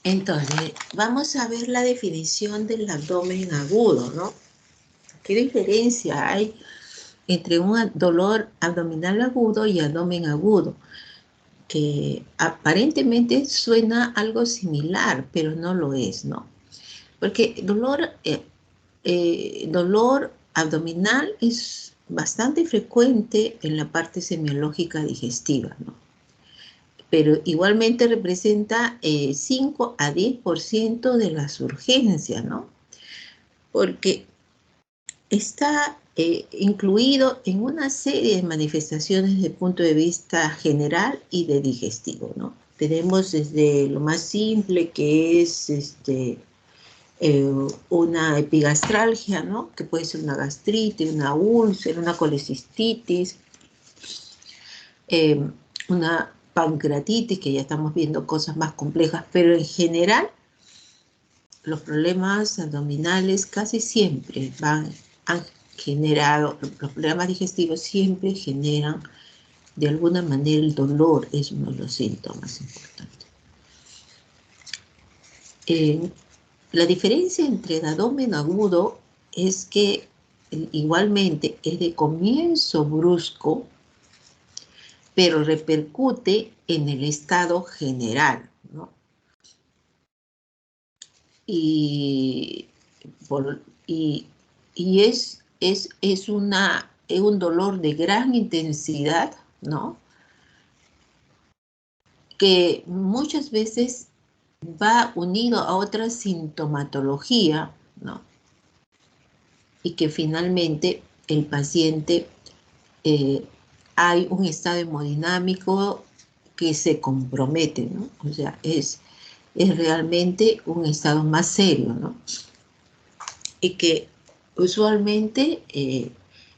Entonces, vamos a ver la definición del abdomen agudo, ¿no? ¿Qué diferencia hay entre un dolor abdominal agudo y abdomen agudo? Que aparentemente suena algo similar, pero no lo es, ¿no? Porque dolor abdominal es bastante frecuente en la parte semiológica digestiva, ¿no? Pero igualmente representa 5 a 10% de las urgencias, ¿no? Porque está incluido en una serie de manifestaciones desde el punto de vista general y de digestivo, ¿no? Tenemos desde lo más simple, que es una epigastralgia, ¿no? Que puede ser una gastritis, una úlcera, una colecistitis, eh, una pancreatitis, que ya estamos viendo cosas más complejas, pero en general los problemas abdominales casi siempre han generado, los problemas digestivos siempre generan de alguna manera el dolor, es uno de los síntomas importantes. La diferencia entre el abdomen agudo es que igualmente es de comienzo brusco, pero repercute en el estado general, ¿no? Y, por, y, y es un dolor de gran intensidad, ¿no? Que muchas veces va unido a otra sintomatología, ¿no? Y que finalmente el paciente eh, hay un estado hemodinámico que se compromete, ¿no? O sea, es realmente un estado más serio, ¿no? Y que usualmente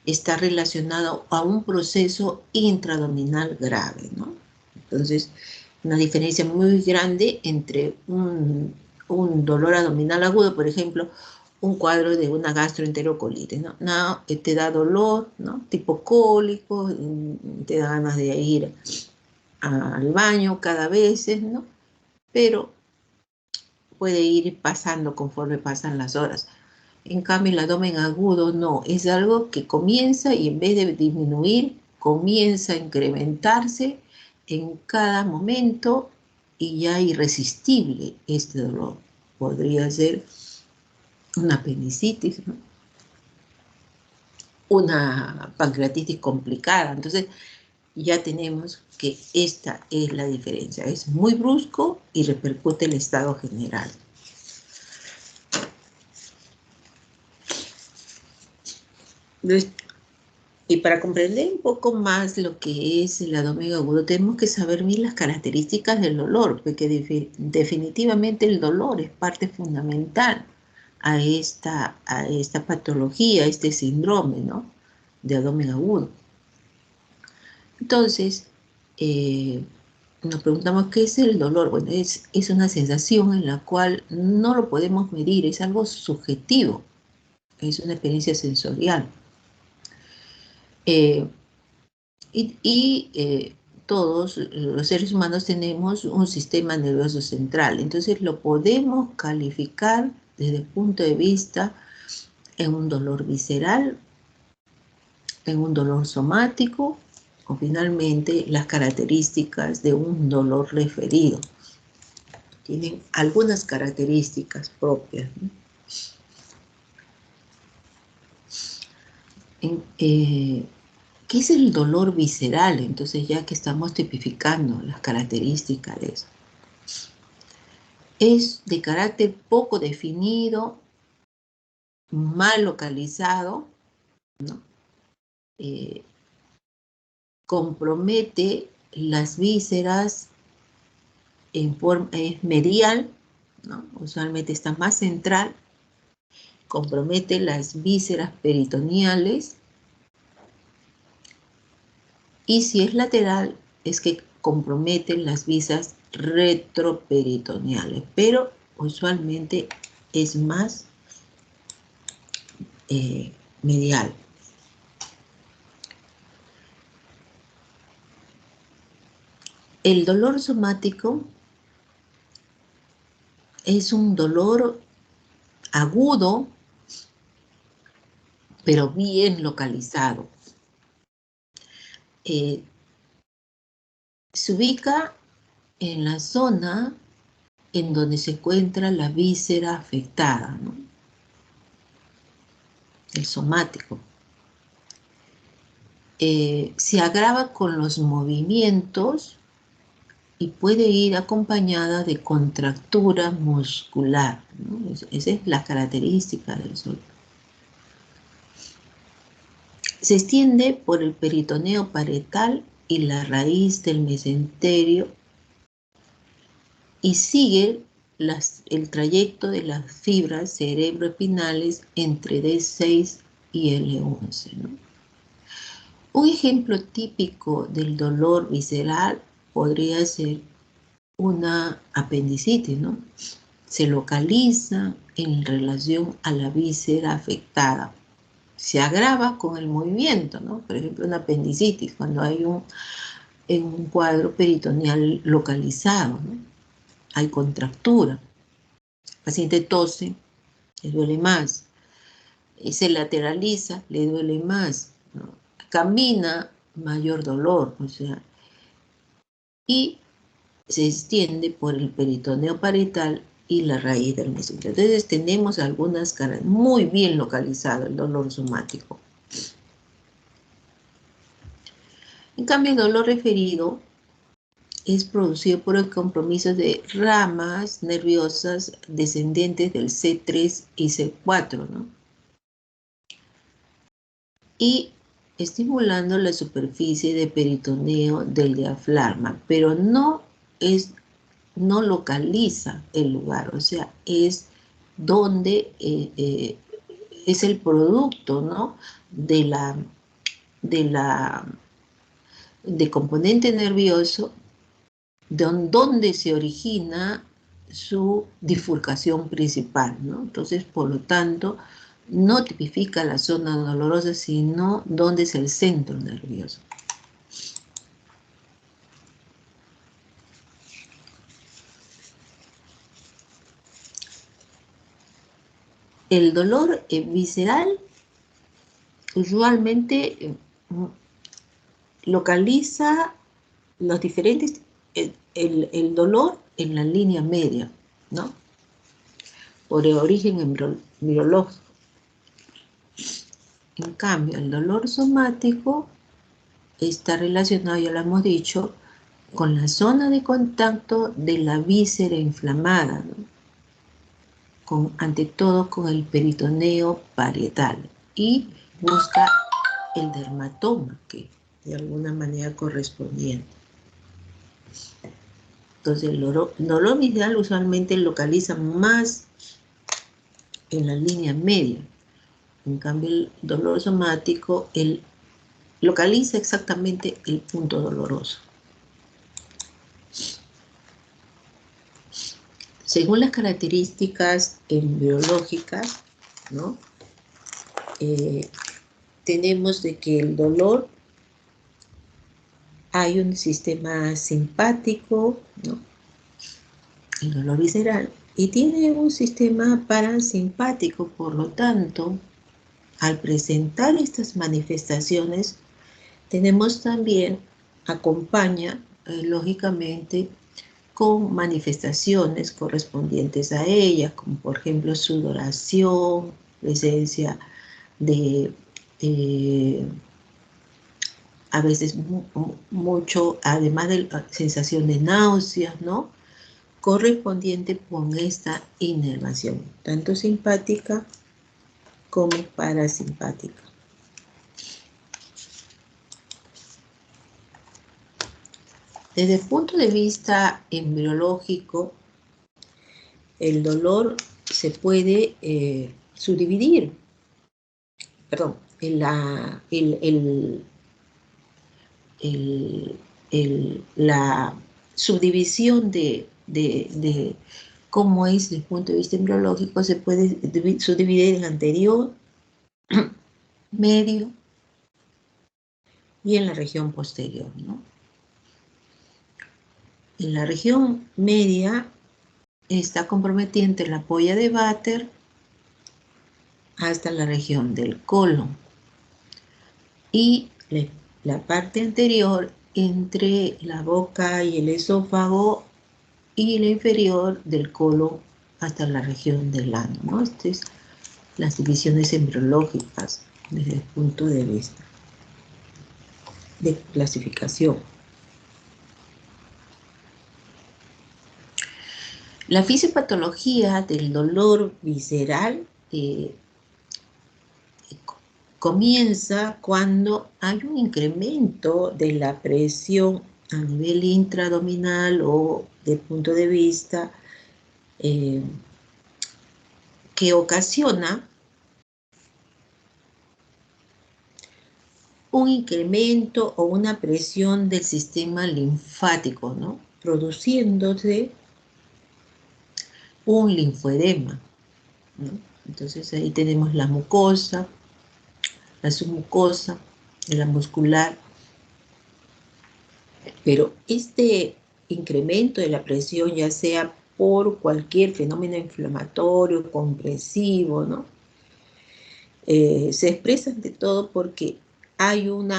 está relacionado a un proceso intraabdominal grave, ¿no? Entonces, una diferencia muy grande entre un dolor abdominal agudo, por ejemplo, un cuadro de una gastroenterocolitis, ¿no? No, te da dolor, ¿no? Tipo cólico, te da ganas de ir al baño cada vez, ¿no? Pero puede ir pasando conforme pasan las horas. En cambio, el abdomen agudo no, es algo que comienza y en vez de disminuir, comienza a incrementarse en cada momento y ya irresistible este dolor. Podría ser una apendicitis, ¿no? Una pancreatitis complicada. Entonces, ya tenemos que esta es la diferencia. Es muy brusco y repercute en el estado general. Y para comprender un poco más lo que es el abdomen agudo, tenemos que saber bien las características del dolor, porque definitivamente el dolor es parte fundamental a esta patología, a este síndrome, ¿no? De abdomen agudo. Entonces, nos preguntamos qué es el dolor. Bueno, es una sensación en la cual no lo podemos medir, es algo subjetivo, es una experiencia sensorial. Eh, todos los seres humanos tenemos un sistema nervioso central, entonces lo podemos calificar desde el punto de vista en un dolor visceral, en un dolor somático o finalmente las características de un dolor referido. Tienen algunas características propias, ¿no? ¿Qué es el dolor visceral? Entonces, ya que estamos tipificando las características de eso. Es de carácter poco definido, mal localizado, ¿no? Eh, compromete las vísceras en forma, es medial, ¿no? Usualmente está más central, compromete las vísceras peritoneales y si es lateral es que compromete las vísceras retroperitoneales, pero usualmente es más medial. El dolor somático es un dolor agudo, pero bien localizado. Se ubica en la zona en donde se encuentra la víscera afectada, ¿no? El somático. Se agrava con los movimientos y puede ir acompañada de contractura muscular, ¿no? Esa es la característica del dolor. Se extiende por el peritoneo parietal y la raíz del mesenterio y sigue el trayecto de las fibras cerebroespinales entre D6 y L11, ¿no? Un ejemplo típico del dolor visceral podría ser una apendicitis, ¿no? Se localiza en relación a la víscera afectada. Se agrava con el movimiento, ¿no? Por ejemplo, una apendicitis, cuando hay un cuadro peritoneal localizado, ¿no? Hay contractura. El paciente tose, le duele más. Se lateraliza, le duele más, ¿no? Camina, mayor dolor, o sea, y se extiende por el peritoneo parietal y la raíz del mesenterio. Entonces tenemos algunas caras muy bien localizado el dolor somático. En cambio, el dolor referido es producido por el compromiso de ramas nerviosas descendentes del C3 y C4, ¿no? Y estimulando la superficie de peritoneo del diafragma, pero no localiza el lugar, o sea, es donde es el producto, ¿no? de componente nervioso donde se origina su bifurcación principal, ¿no? Entonces, por lo tanto, no tipifica la zona dolorosa, sino donde es el centro nervioso. El dolor visceral usualmente localiza los diferentes, el dolor en la línea media, ¿no? Por el origen embriológico. En cambio, el dolor somático está relacionado, ya lo hemos dicho, con la zona de contacto de la víscera inflamada, ¿no? Ante todo con el peritoneo parietal, y busca el dermatoma, que de alguna manera correspondiente. Entonces, el dolor visceral usualmente localiza más en la línea media. En cambio, el dolor somático localiza exactamente el punto doloroso. Según las características embriológicas, ¿no? Tenemos de que el dolor, hay un sistema simpático, ¿no? El dolor visceral, y tiene un sistema parasimpático. Por lo tanto, al presentar estas manifestaciones, tenemos también, acompaña lógicamente con manifestaciones correspondientes a ellas, como por ejemplo sudoración, presencia de a veces mucho, además de la sensación de náuseas, ¿no? Correspondiente con esta inervación, tanto simpática como parasimpática. Desde el punto de vista embriológico, el dolor se puede subdividir, perdón, la subdivisión de cómo es desde el punto de vista embriológico se puede subdividir en anterior, medio y en la región posterior, ¿no? En la región media está comprometida entre la polla de váter hasta la región del colon. Y la parte anterior entre la boca y el esófago y la inferior del colon hasta la región del ano, ¿no? Estas es las divisiones embriológicas desde el punto de vista de clasificación. La fisiopatología del dolor visceral comienza cuando hay un incremento de la presión a nivel intraabdominal o de punto de vista que ocasiona un incremento o una presión del sistema linfático, ¿no? Produciéndose un linfoedema, ¿no? Entonces ahí tenemos la mucosa, la submucosa, la muscular, pero este incremento de la presión, ya sea por cualquier fenómeno inflamatorio, compresivo, ¿no? Se expresa ante todo porque hay un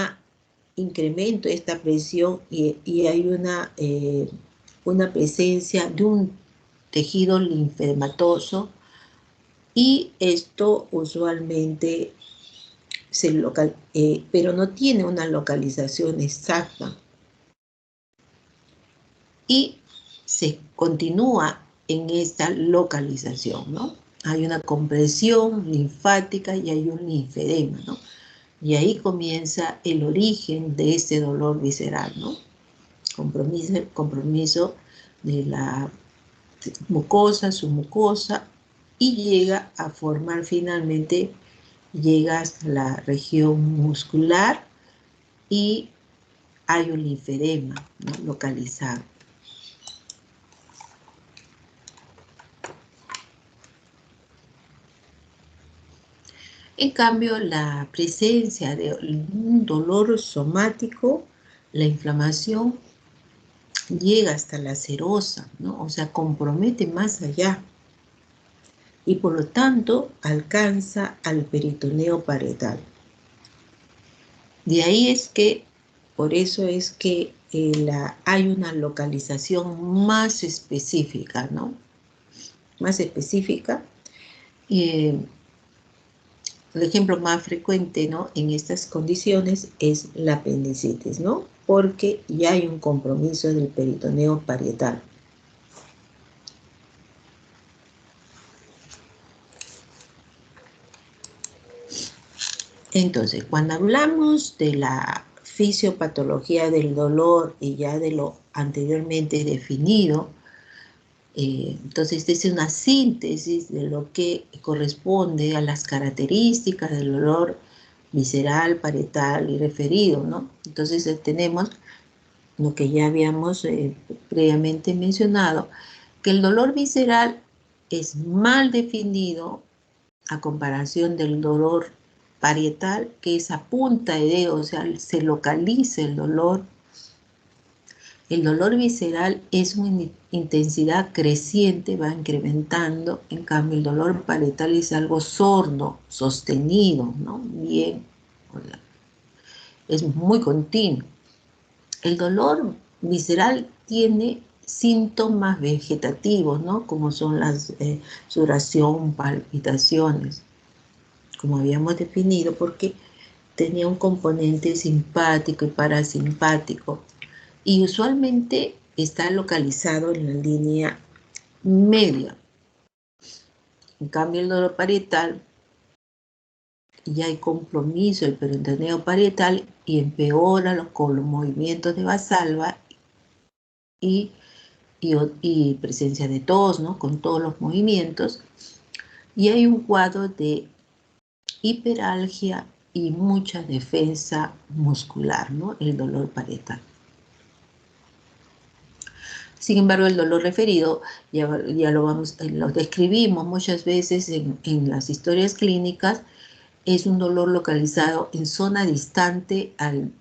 incremento de esta presión y hay una presencia de un tejido linfedematoso, y esto usualmente pero no tiene una localización exacta. Y se continúa en esta localización, ¿no? Hay una compresión linfática y hay un linfedema, ¿no? Y ahí comienza el origen de este dolor visceral, ¿no? Compromiso de la mucosa, submucosa, y llega a formar finalmente, llega hasta la región muscular y hay un linfedema, ¿no? Localizado. En cambio, la presencia de un dolor somático, la inflamación llega hasta la serosa, ¿no? O sea, compromete más allá y por lo tanto alcanza al peritoneo parietal. De ahí es que, por eso es que hay una localización más específica, ¿no? Más específica. El ejemplo más frecuente, ¿no?, en estas condiciones es la apendicitis, ¿no? Porque ya hay un compromiso del peritoneo parietal. Entonces, cuando hablamos de la fisiopatología del dolor y ya de lo anteriormente definido, entonces es una síntesis de lo que corresponde a las características del dolor visceral, parietal y referido, ¿no? Entonces tenemos lo que ya habíamos previamente mencionado, que el dolor visceral es mal definido a comparación del dolor parietal, que es a punta de dedo, o sea, se localiza el dolor. El dolor visceral es una intensidad creciente, va incrementando. En cambio, el dolor parietal es algo sordo, sostenido, ¿no? Bien, es muy continuo. El dolor visceral tiene síntomas vegetativos, ¿no? Como son las sudoración, palpitaciones, como habíamos definido, porque tenía un componente simpático y parasimpático, y usualmente está localizado en la línea media. En cambio, el dolor parietal, ya hay compromiso del peritoneo parietal y empeora con los movimientos de Valsalva y presencia de tos, ¿no?, con todos los movimientos, y hay un cuadro de hiperalgia y mucha defensa muscular, ¿no?, el dolor parietal. Sin embargo, el dolor referido, ya lo describimos muchas veces en las historias clínicas, es un dolor localizado en zona distante al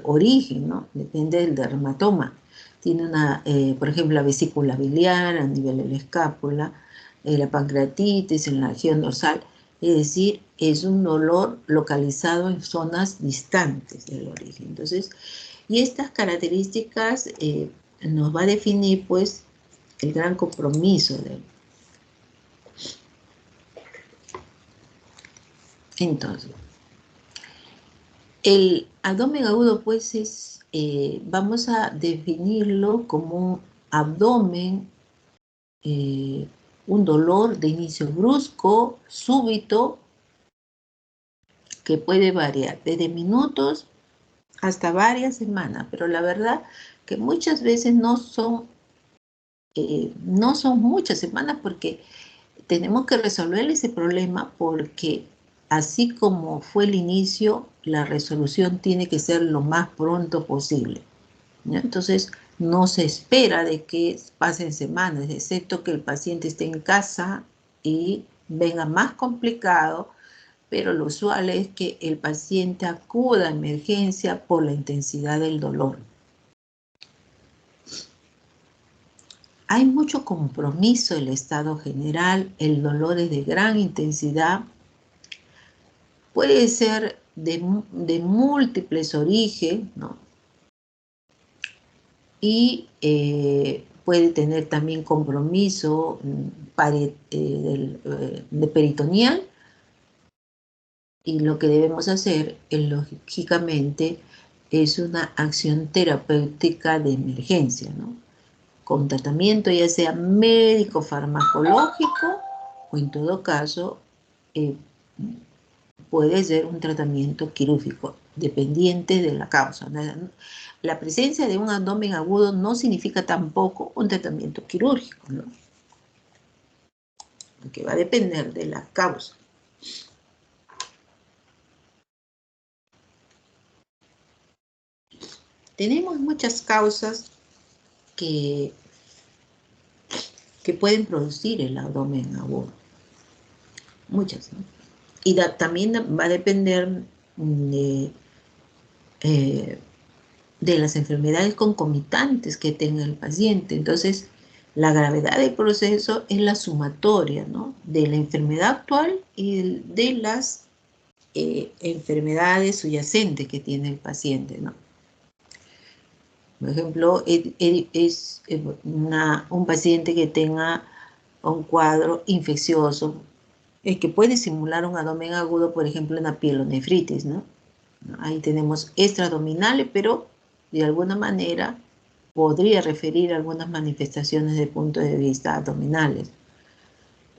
origen, ¿no? Depende del dermatoma. tiene una, por ejemplo, la vesícula biliar a nivel de la escápula, la pancreatitis en la región dorsal, es decir, es un dolor localizado en zonas distantes del origen. Entonces, y estas características nos va a definir, pues, el gran compromiso del. Entonces, el abdomen agudo, pues, vamos a definirlo como un abdomen, un dolor de inicio brusco, súbito, que puede variar desde minutos hasta varias semanas, pero la verdad que muchas veces no son muchas semanas porque tenemos que resolver ese problema porque así como fue el inicio, la resolución tiene que ser lo más pronto posible, ¿ya? Entonces, no se espera de que pasen semanas, excepto que el paciente esté en casa y venga más complicado, pero lo usual es que el paciente acuda a emergencia por la intensidad del dolor. Hay mucho compromiso en el estado general, el dolor es de gran intensidad, puede ser de múltiples orígenes, ¿no? Y puede tener también compromiso de peritoneal, y lo que debemos hacer, lógicamente, es una acción terapéutica de emergencia, ¿no? Con tratamiento ya sea médico, farmacológico, o en todo caso eh, puede ser un tratamiento quirúrgico, dependiente de la causa. La presencia de un abdomen agudo no significa tampoco un tratamiento quirúrgico, ¿no? Porque va a depender de la causa. Tenemos muchas causas que pueden producir el abdomen agudo. Muchas, ¿no? Y también va a depender de, eh, de las enfermedades concomitantes que tenga el paciente. Entonces, la gravedad del proceso es la sumatoria, ¿no?, de la enfermedad actual y de las enfermedades subyacentes que tiene el paciente, ¿no? Por ejemplo, es un paciente que tenga un cuadro infeccioso, que puede simular un abdomen agudo, por ejemplo, una pielonefritis, ¿no? Ahí tenemos extraabdominales, pero de alguna manera podría referir a algunas manifestaciones desde el punto de vista abdominales.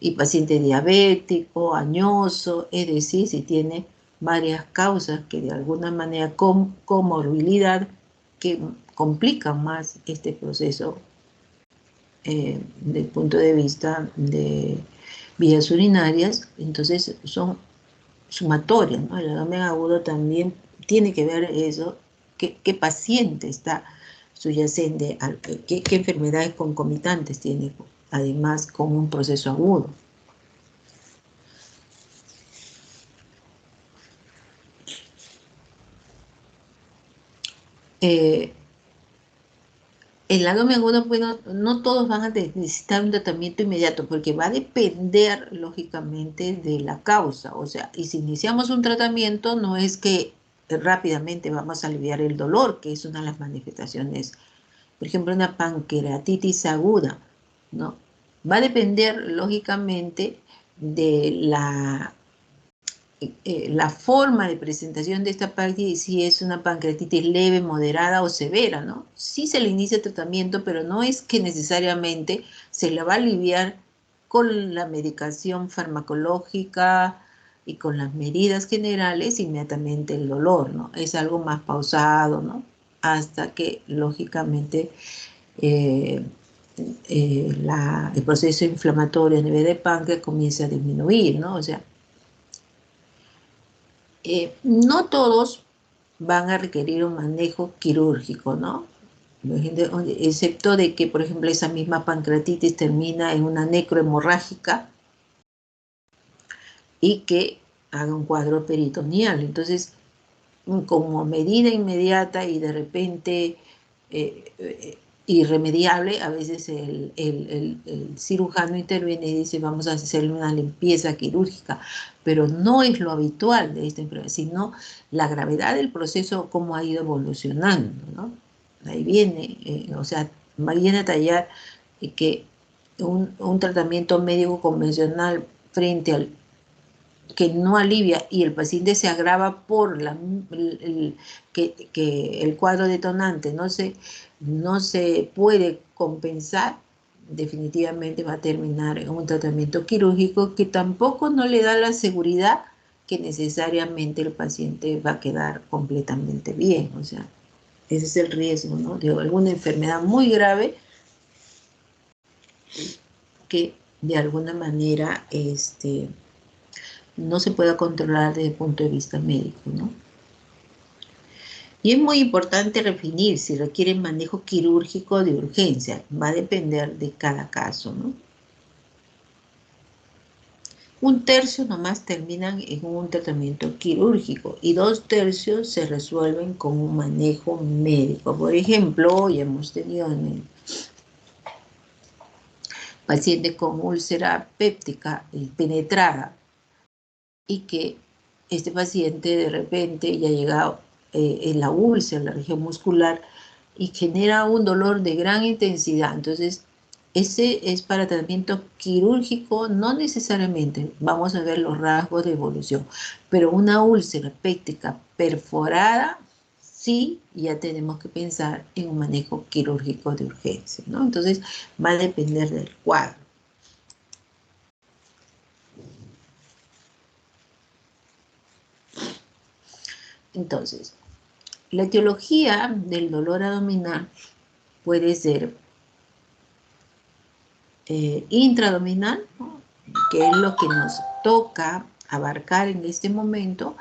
Y paciente diabético, añoso, es decir, si tiene varias causas que de alguna manera comorbilidad que complican más este proceso desde el punto de vista de vías urinarias, entonces son sumatorias, ¿no? El abdomen agudo también tiene que ver eso, qué paciente está subyacente, qué enfermedades concomitantes tiene, además con un proceso agudo. El abdomen agudo, bueno, no todos van a necesitar un tratamiento inmediato porque va a depender, lógicamente, de la causa. O sea, y si iniciamos un tratamiento, no es que rápidamente vamos a aliviar el dolor, que es una de las manifestaciones. Por ejemplo, una pancreatitis aguda, ¿no? Va a depender, lógicamente, de la forma de presentación de esta pancreatitis, si es una pancreatitis leve, moderada o severa, ¿no? Sí se le inicia el tratamiento, pero no es que necesariamente se le va a aliviar con la medicación farmacológica y con las medidas generales inmediatamente el dolor, ¿no? Es algo más pausado, ¿no? Hasta que, lógicamente, eh, el proceso inflamatorio a nivel de páncreas comienza a disminuir, ¿no? O sea, no todos van a requerir un manejo quirúrgico, ¿no? Excepto de que, por ejemplo, esa misma pancreatitis termina en una necrohemorrágica y que haga un cuadro peritoneal. Entonces, como medida inmediata y de repente irremediable, a veces el cirujano interviene y dice vamos a hacerle una limpieza quirúrgica, pero no es lo habitual de esta enfermedad, sino la gravedad del proceso, cómo ha ido evolucionando, ¿no? Ahí viene, o sea, viene a tallar que un tratamiento médico convencional frente al que no alivia y el paciente se agrava por que el cuadro detonante no se puede compensar, definitivamente va a terminar en un tratamiento quirúrgico que tampoco no le da la seguridad que necesariamente el paciente va a quedar completamente bien. O sea, ese es el riesgo, ¿no? De alguna enfermedad muy grave que de alguna manera no se pueda controlar desde el punto de vista médico, ¿no? Y es muy importante definir si requiere manejo quirúrgico de urgencia. Va a depender de cada caso, ¿no? 1/3 nomás terminan en un tratamiento quirúrgico y 2/3 se resuelven con un manejo médico. Por ejemplo, hoy hemos tenido en el paciente con úlcera péptica penetrada y que este paciente de repente ya ha llegado en la úlcera, en la región muscular, y genera un dolor de gran intensidad. Entonces, ese es para tratamiento quirúrgico, no necesariamente. Vamos a ver los rasgos de evolución. Pero una úlcera péptica perforada, sí, ya tenemos que pensar en un manejo quirúrgico de urgencia, ¿no? Entonces, va a depender del cuadro. Entonces, la etiología del dolor abdominal puede ser intraabdominal, ¿no? Que es lo que nos toca abarcar en este momento,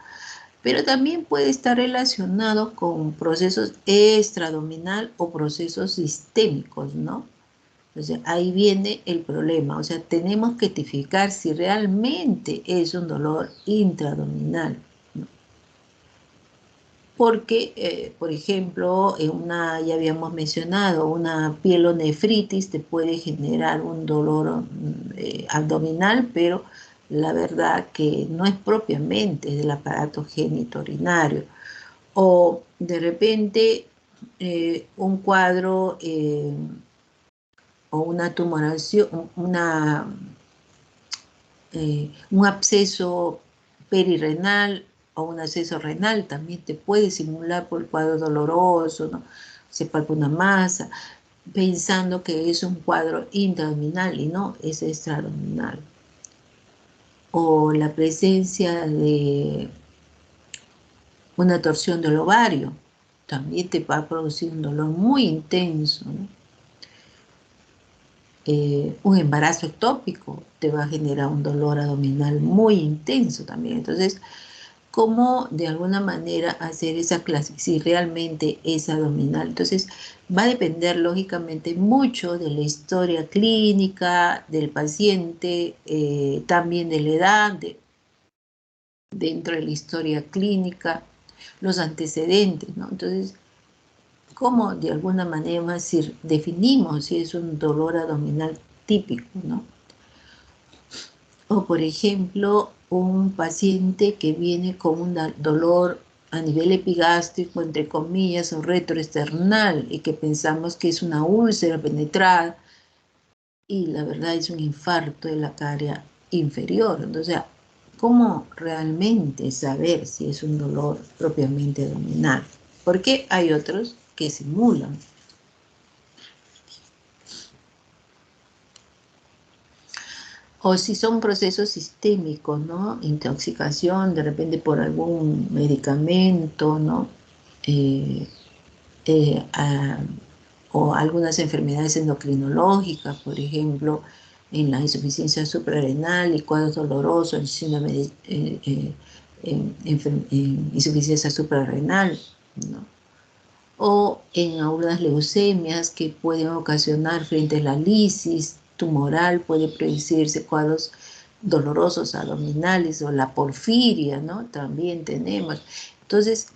pero también puede estar relacionado con procesos extraabdominal o procesos sistémicos, ¿no? Entonces ahí viene el problema, o sea, tenemos que tipificar si realmente es un dolor intraabdominal, ¿no? Porque, por ejemplo, ya habíamos mencionado, una pielonefritis te puede generar un dolor abdominal, pero la verdad que no es propiamente del aparato genitourinario. O de repente un cuadro o una tumoración, un absceso perirrenal o un absceso renal también te puede simular por el cuadro doloroso, ¿no? Se palpa una masa, pensando que es un cuadro intraabdominal y no, es extraabdominal. O la presencia de una torsión del ovario, también te va a producir un dolor muy intenso, ¿no? Un embarazo ectópico te va a generar un dolor abdominal muy intenso también. Entonces, ¿cómo de alguna manera hacer esa clase, si realmente es abdominal? Entonces, va a depender lógicamente mucho de la historia clínica del paciente, también de la edad, dentro de la historia clínica, los antecedentes, ¿no? Entonces, ¿cómo de alguna manera si definimos si es un dolor abdominal típico, ¿no? O por ejemplo, un paciente que viene con un dolor a nivel epigástrico, entre comillas, o retroesternal, y que pensamos que es una úlcera penetrada, y la verdad es un infarto de la cárea inferior. Entonces, ¿cómo realmente saber si es un dolor propiamente abdominal? Porque hay otros que simulan. O si son procesos sistémicos, ¿no? Intoxicación, de repente por algún medicamento, ¿no? Eh, eh, ah, o algunas enfermedades endocrinológicas, por ejemplo, en la insuficiencia suprarrenal y cuadros dolorosos, en síndrome de insuficiencia suprarrenal, ¿no? O en algunas leucemias que pueden ocasionar frente a la lisis tumoral, puede producirse cuadros dolorosos abdominales o la porfiria, ¿no? También tenemos. Entonces,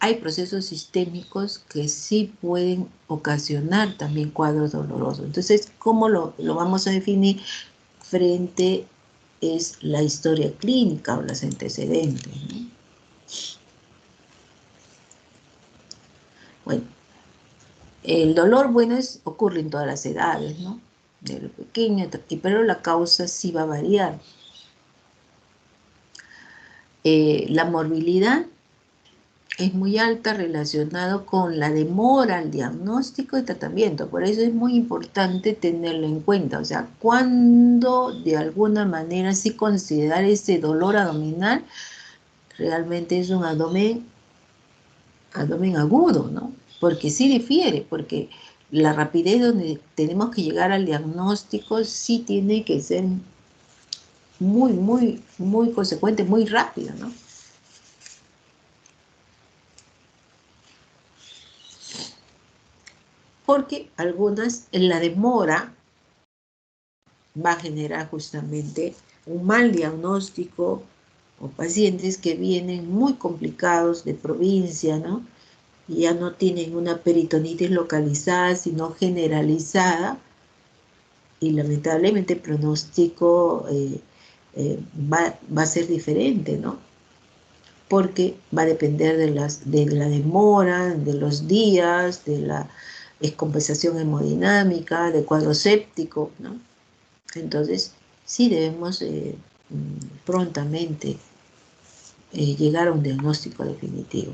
hay procesos sistémicos que sí pueden ocasionar también cuadros dolorosos. Entonces, ¿cómo lo vamos a definir? Frente es la historia clínica o los antecedentes, ¿no? Bueno, el dolor, bueno, ocurre en todas las edades, ¿no? De lo pequeño, pero la causa sí va a variar. La morbilidad es muy alta relacionado con la demora al diagnóstico y tratamiento. Por eso es muy importante tenerlo en cuenta. O sea, cuando de alguna manera sí considerar ese dolor abdominal, realmente es un abdomen agudo, ¿no? Porque sí difiere, porque la rapidez donde tenemos que llegar al diagnóstico sí tiene que ser muy, muy, muy consecuente, muy rápida, ¿no? Porque algunas, en la demora, va a generar justamente un mal diagnóstico o pacientes que vienen muy complicados de provincia, ¿no? Y ya no tienen una peritonitis localizada, sino generalizada, y lamentablemente el pronóstico va a ser diferente, ¿no? Porque va a depender de la demora, de los días, de la descompensación hemodinámica, del cuadro séptico, ¿no? Entonces, sí debemos prontamente llegar a un diagnóstico definitivo.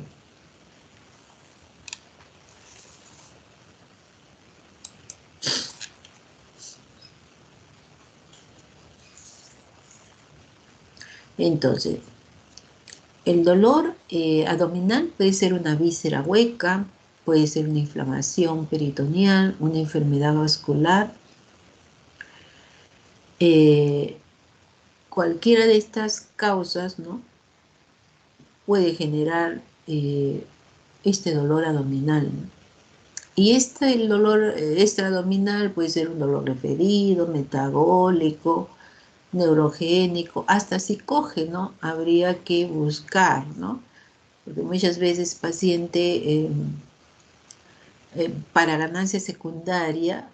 Entonces, el dolor abdominal puede ser una víscera hueca, puede ser una inflamación peritoneal, una enfermedad vascular. Cualquiera de estas causas, ¿no?, puede generar este dolor abdominal, ¿no? Y el dolor extraabdominal puede ser un dolor referido, metabólico, neurogénico, hasta psicógeno habría que buscar, ¿no? Porque muchas veces paciente para ganancia secundaria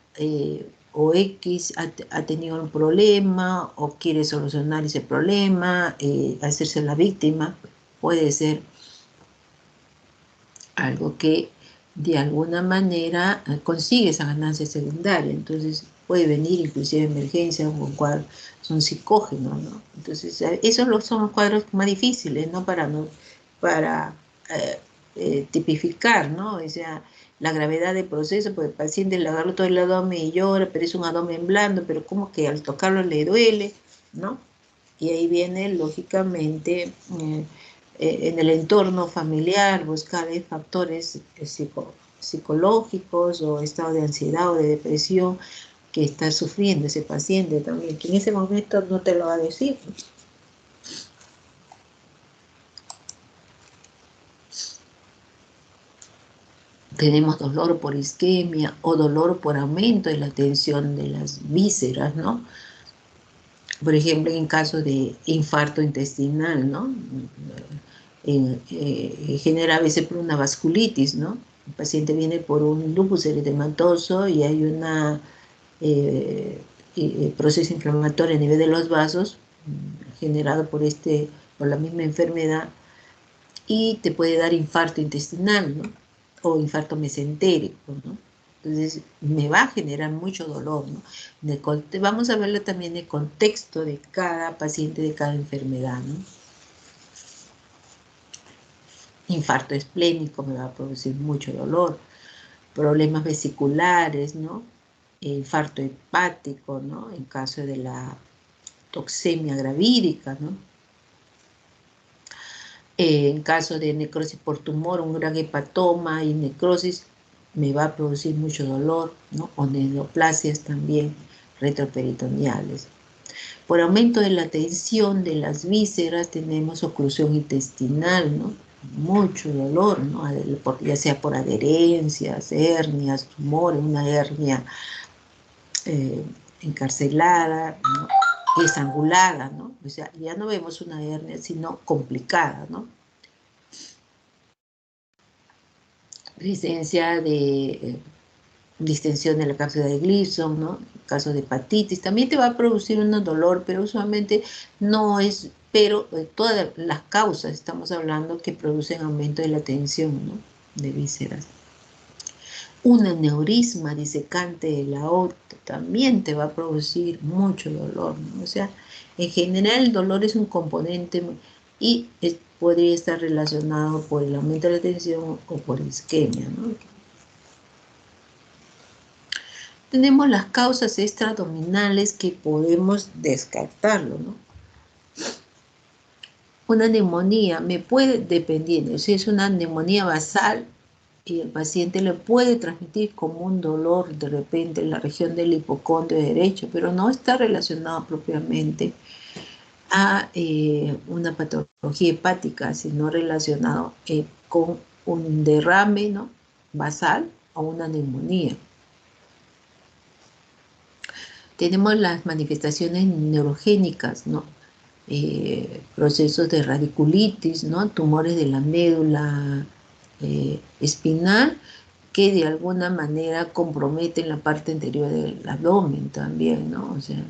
o X ha tenido un problema o quiere solucionar ese problema, hacerse la víctima, puede ser algo que de alguna manera consigue esa ganancia secundaria. Entonces puede venir inclusive emergencia con cuadros, son psicógenos, ¿no? Entonces esos son los cuadros más difíciles, ¿no? Para tipificar, ¿no? O sea, la gravedad del proceso, porque el paciente le agarra todo el abdomen y llora, pero es un abdomen blando, pero como que al tocarlo le duele, ¿no? Y ahí viene, lógicamente, en el entorno familiar, buscar factores psicológicos o estado de ansiedad o de depresión que está sufriendo ese paciente también, que en ese momento no te lo va a decir. Tenemos dolor por isquemia o dolor por aumento de la tensión de las vísceras, ¿no? Por ejemplo, en caso de infarto intestinal, ¿no? Genera a veces por una vasculitis, ¿no? El paciente viene por un lupus eritematoso y hay una proceso inflamatorio a nivel de los vasos generado por la misma enfermedad, y te puede dar infarto intestinal, ¿no? O infarto mesentérico, ¿no? Entonces me va a generar mucho dolor, ¿no? Vamos a verlo también en el contexto de cada paciente, de cada enfermedad, ¿no? Infarto esplénico me va a producir mucho dolor, problemas vesiculares, ¿no? Infarto hepático, ¿no? En caso de la toxemia gravídica, ¿no? En caso de necrosis por tumor, un gran hepatoma y necrosis, me va a producir mucho dolor, ¿no? O neoplasias también retroperitoneales. Por aumento de la tensión de las vísceras tenemos oclusión intestinal, ¿no? Mucho dolor, ¿no? Ya sea por adherencias, hernias, tumores, una hernia encarcelada, ¿no? Estrangulada, ¿no? O sea, ya no vemos una hernia, sino complicada, ¿no? presencia de distensión de la cápsula de Gleason, ¿no? En caso de hepatitis, también te va a producir un dolor, pero usualmente no es, pero todas las causas, estamos hablando, que producen aumento de la tensión, ¿no? De vísceras. Un aneurisma disecante de la aorta también te va a producir mucho dolor, ¿no? O sea, en general el dolor es un componente y podría estar relacionado por el aumento de la tensión o por isquemia, ¿no? Tenemos las causas extraabdominales que podemos descartarlo, ¿no? Una neumonía me puede, dependiendo, si es una neumonía basal, y el paciente le puede transmitir como un dolor de repente en la región del hipocondrio derecho, pero no está relacionado propiamente a una patología hepática, sino relacionado con un derrame, ¿no? Basal o una neumonía. Tenemos las manifestaciones neurogénicas, ¿no? Procesos de radiculitis, ¿no? Tumores de la médula espinal que de alguna manera comprometen la parte anterior del abdomen también, ¿no? O sea,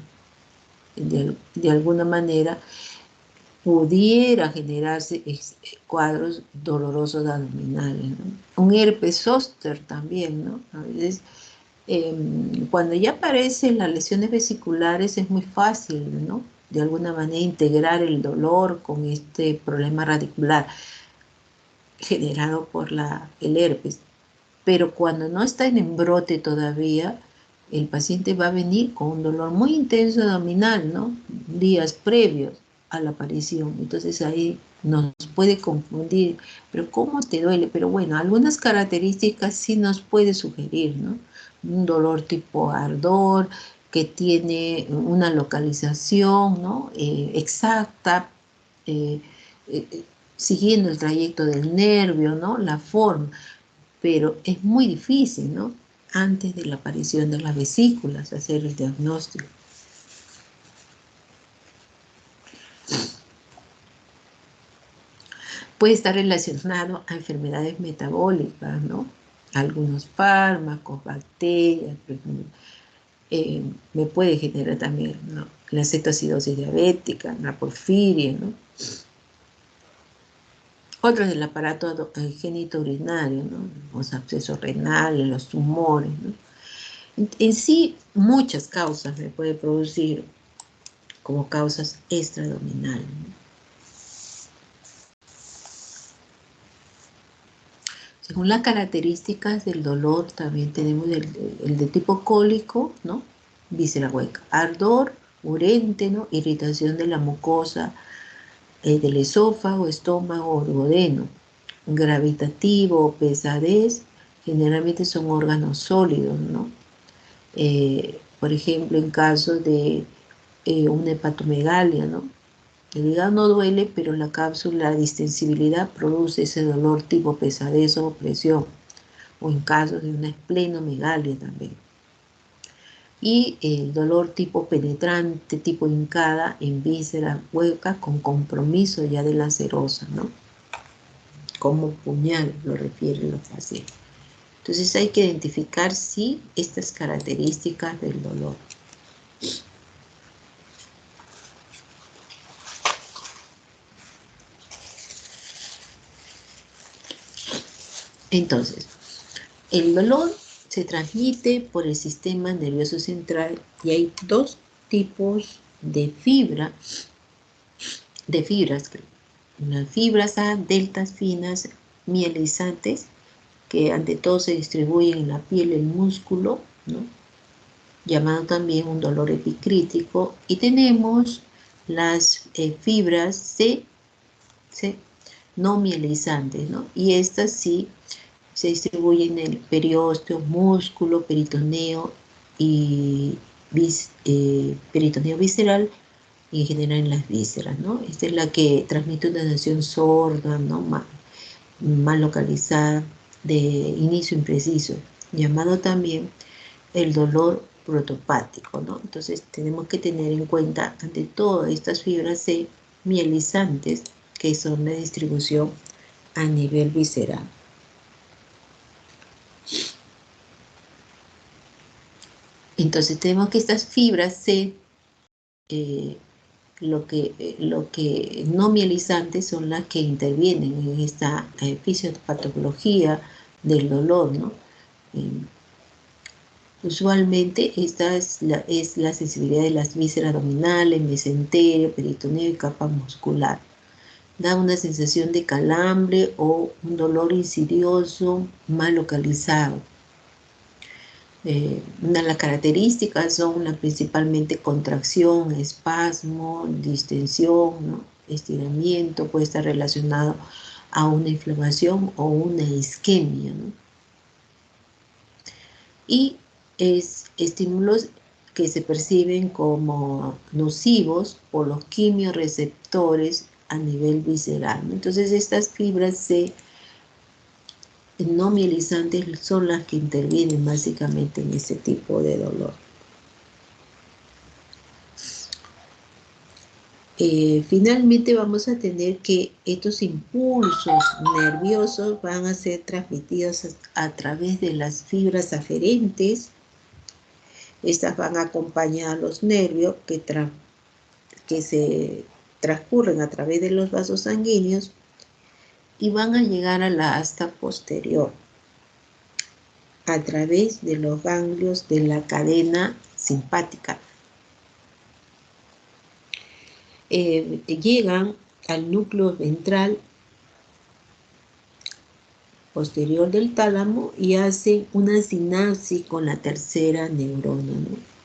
de alguna manera pudiera generarse cuadros dolorosos abdominales, ¿no? Un herpes zóster también, ¿no? A veces cuando ya aparecen las lesiones vesiculares es muy fácil, ¿no? De alguna manera integrar el dolor con este problema radicular generado por el herpes. Pero cuando no está en embrote todavía, el paciente va a venir con un dolor muy intenso abdominal, ¿no? Días previos a la aparición. Entonces ahí nos puede confundir, pero ¿cómo te duele? Pero bueno, algunas características sí nos puede sugerir, ¿no? Un dolor tipo ardor, que tiene una localización, ¿no? Exacta, eh, eh, siguiendo el trayecto del nervio, ¿no? La forma, pero es muy difícil, ¿no? Antes de la aparición de las vesículas, hacer el diagnóstico. Puede estar relacionado a enfermedades metabólicas, ¿no? Algunos fármacos, bacterias, me puede generar también, ¿no? La cetoacidosis diabética, la porfiria, ¿no? Otros del aparato genitourinario, ¿no? Los abscesos renales, los tumores, ¿no? En sí, muchas causas me puede producir como causas extraabdominales, ¿no? Según las características del dolor, también tenemos el de tipo cólico, ¿no? Víscera hueca, ardor, urente, ¿no? Irritación de la mucosa del esófago, estómago o duodeno, gravitativo, pesadez, generalmente son órganos sólidos, ¿no? Por ejemplo, en caso de una hepatomegalia, ¿no? El hígado no duele, pero la cápsula de distensibilidad produce ese dolor tipo pesadez o opresión, o en casos de una esplenomegalia también. Y el dolor tipo penetrante, tipo hincada, en vísceras huecas con compromiso ya de la serosa, ¿no? Como puñal lo refieren los pacientes. Entonces hay que identificar, sí, estas características del dolor. Entonces, el dolor se transmite por el sistema nervioso central y hay dos tipos de fibras, las fibras A, deltas finas, mielizantes, que ante todo se distribuyen en la piel, el músculo, ¿no? Llamado también un dolor epicrítico, y tenemos las fibras C, no mielizantes, ¿no? Y estas sí se distribuyen en el periósteo, músculo, peritoneo y peritoneo visceral y en general en las vísceras, ¿no? Esta es la que transmite una sensación sorda, ¿no? Mal localizada, de inicio impreciso, llamado también el dolor protopático, ¿no? Entonces tenemos que tener en cuenta ante todo estas fibras C mielizantes que son de distribución a nivel visceral. Entonces tenemos que estas fibras C, lo que no mielizantes son las que intervienen en esta fisiopatología del dolor, ¿no? Usualmente esta es la sensibilidad de las vísceras abdominales, mesenterio, peritoneo y capa muscular. Da una sensación de calambre o un dolor insidioso mal localizado. Una de las características son principalmente contracción, espasmo, distensión, ¿no? Estiramiento, puede estar relacionado a una inflamación o una isquemia, ¿no? Y es estímulos que se perciben como nocivos por los quimiorreceptores a nivel visceral, ¿no? Entonces estas fibras no mielizantes son las que intervienen básicamente en este tipo de dolor. Finalmente vamos a tener que estos impulsos nerviosos van a ser transmitidos a través de las fibras aferentes. Estas van a acompañar a los nervios que se transcurren a través de los vasos sanguíneos y van a llegar a la asta posterior a través de los ganglios de la cadena simpática. Llegan al núcleo ventral posterior del tálamo y hacen una sinapsis con la tercera neurona, ¿no?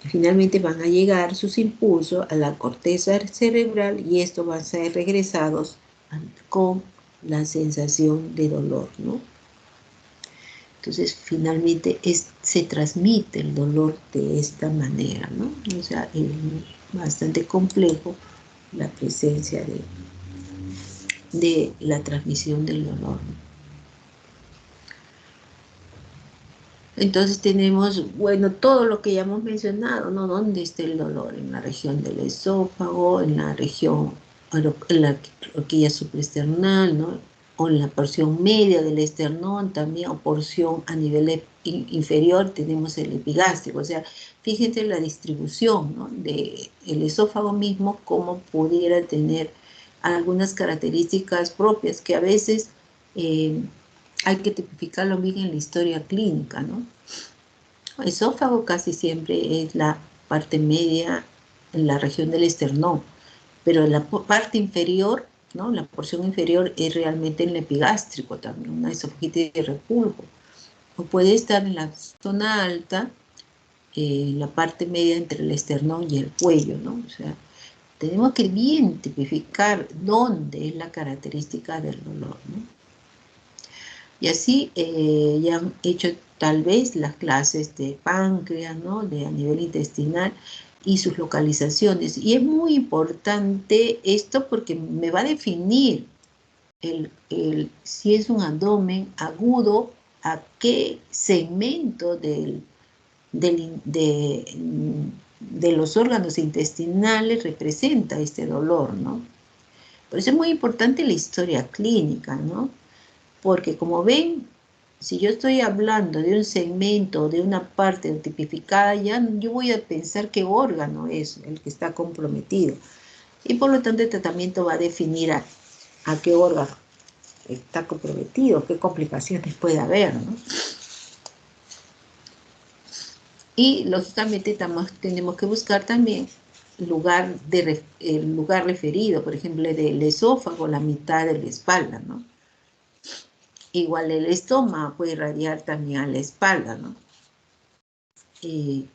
Y finalmente van a llegar sus impulsos a la corteza cerebral y estos van a ser regresados con la sensación de dolor, ¿no? Entonces, finalmente se transmite el dolor de esta manera, ¿no? O sea, es bastante complejo la presencia de la transmisión del dolor. Entonces tenemos, bueno, todo lo que ya hemos mencionado, ¿no? ¿Dónde está el dolor? En la región del esófago, en la región, en la horquilla supraesternal, ¿no? O en la porción media del esternón también, o porción a nivel inferior tenemos el epigástrico. O sea, fíjense la distribución, ¿no? De el esófago mismo, cómo pudiera tener algunas características propias que a veces hay que tipificarlo bien en la historia clínica, ¿no? El esófago casi siempre es la parte media en la región del esternón, pero la parte inferior, ¿no? La porción inferior es realmente el epigástrico también, una esofagitis de repulgo. O puede estar en la zona alta, la parte media entre el esternón y el cuello, ¿no? O sea, tenemos que bien tipificar dónde es la característica del dolor, ¿no? Y así ya han hecho tal vez las clases de páncreas, ¿no? A nivel intestinal y sus localizaciones. Y es muy importante esto porque me va a definir si es un abdomen agudo, a qué segmento de los órganos intestinales representa este dolor, ¿no? Por eso es muy importante la historia clínica, ¿no? Porque como ven, si yo estoy hablando de un segmento, de una parte tipificada, ya yo voy a pensar qué órgano es el que está comprometido. Y por lo tanto el tratamiento va a definir a qué órgano está comprometido, qué complicaciones puede haber, ¿no? Y lógicamente tenemos que buscar también el lugar referido, por ejemplo, del esófago, la mitad de la espalda, ¿no? Igual el estómago puede irradiar también a la espalda, ¿no? En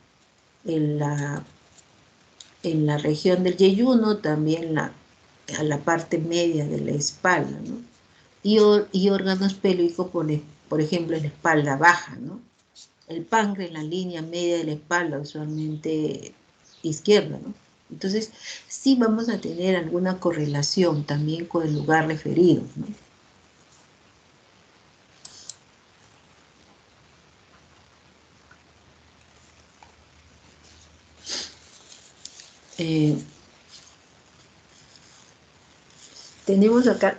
la región del yeyuno también a la parte media de la espalda, ¿no? Y órganos pélvicos, por ejemplo, en la espalda baja, ¿no? El páncreas en la línea media de la espalda, usualmente izquierda, ¿no? Entonces, sí vamos a tener alguna correlación también con el lugar referido, ¿no? Tenemos acá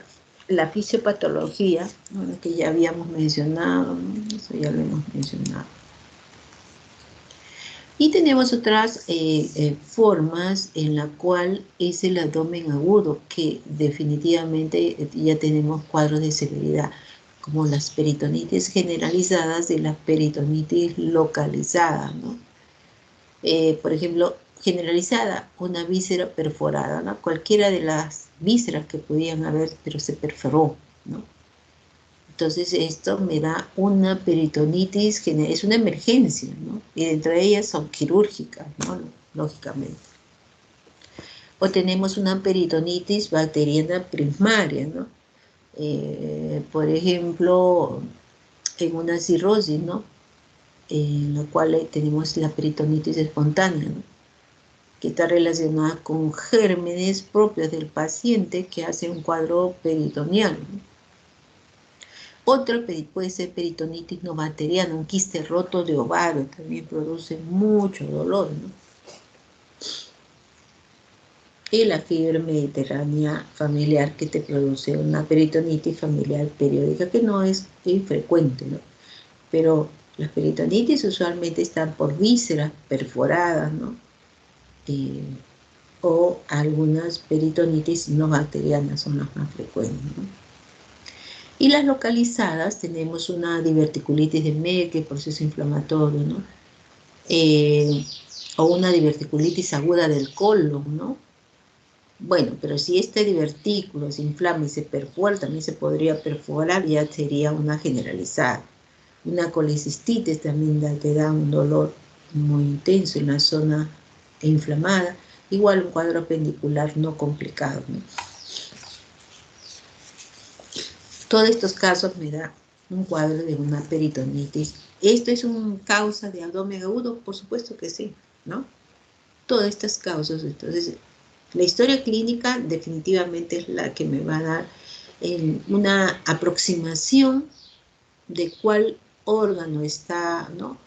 la fisiopatología, bueno, que ya habíamos mencionado, ¿no? Eso ya lo hemos mencionado. Y tenemos otras formas en la cual es el abdomen agudo, que definitivamente ya tenemos cuadros de severidad, como las peritonitis generalizadas y las peritonitis localizadas, ¿no? Por ejemplo, generalizada, una víscera perforada, ¿no? Cualquiera de las vísceras que podían haber, pero se perforó, ¿no? Entonces esto me da una peritonitis, es una emergencia, ¿no? Y dentro de ellas son quirúrgicas, ¿no? Lógicamente. O tenemos una peritonitis bacteriana primaria, ¿no? Por ejemplo, en una cirrosis, ¿no? En la cual tenemos la peritonitis espontánea, ¿no? Que está relacionada con gérmenes propios del paciente que hace un cuadro peritoneal, ¿no? Otra puede ser peritonitis no bacteriana, un quiste roto de ovario, también produce mucho dolor, ¿no? Y la fiebre mediterránea familiar, que te produce una peritonitis familiar periódica, que no es infrecuente, ¿no? Pero las peritonitis usualmente están por vísceras perforadas, ¿no? O algunas peritonitis no bacterianas son las más frecuentes, ¿no? Y las localizadas, tenemos una diverticulitis de Merkel, proceso inflamatorio, ¿no? O una diverticulitis aguda del colon, ¿no? Bueno, pero si este divertículo se inflama y se perfora, también se podría perforar, ya sería una generalizada. Una colecistitis también te da un dolor muy intenso en la zona inflamada. Igual un cuadro apendicular no complicado, ¿no? Todos estos casos me da un cuadro de una peritonitis. ¿Esto es una causa de abdomen agudo? Por supuesto que sí, ¿no? Todas estas causas. Entonces, la historia clínica definitivamente es la que me va a dar una aproximación de cuál órgano está, ¿no?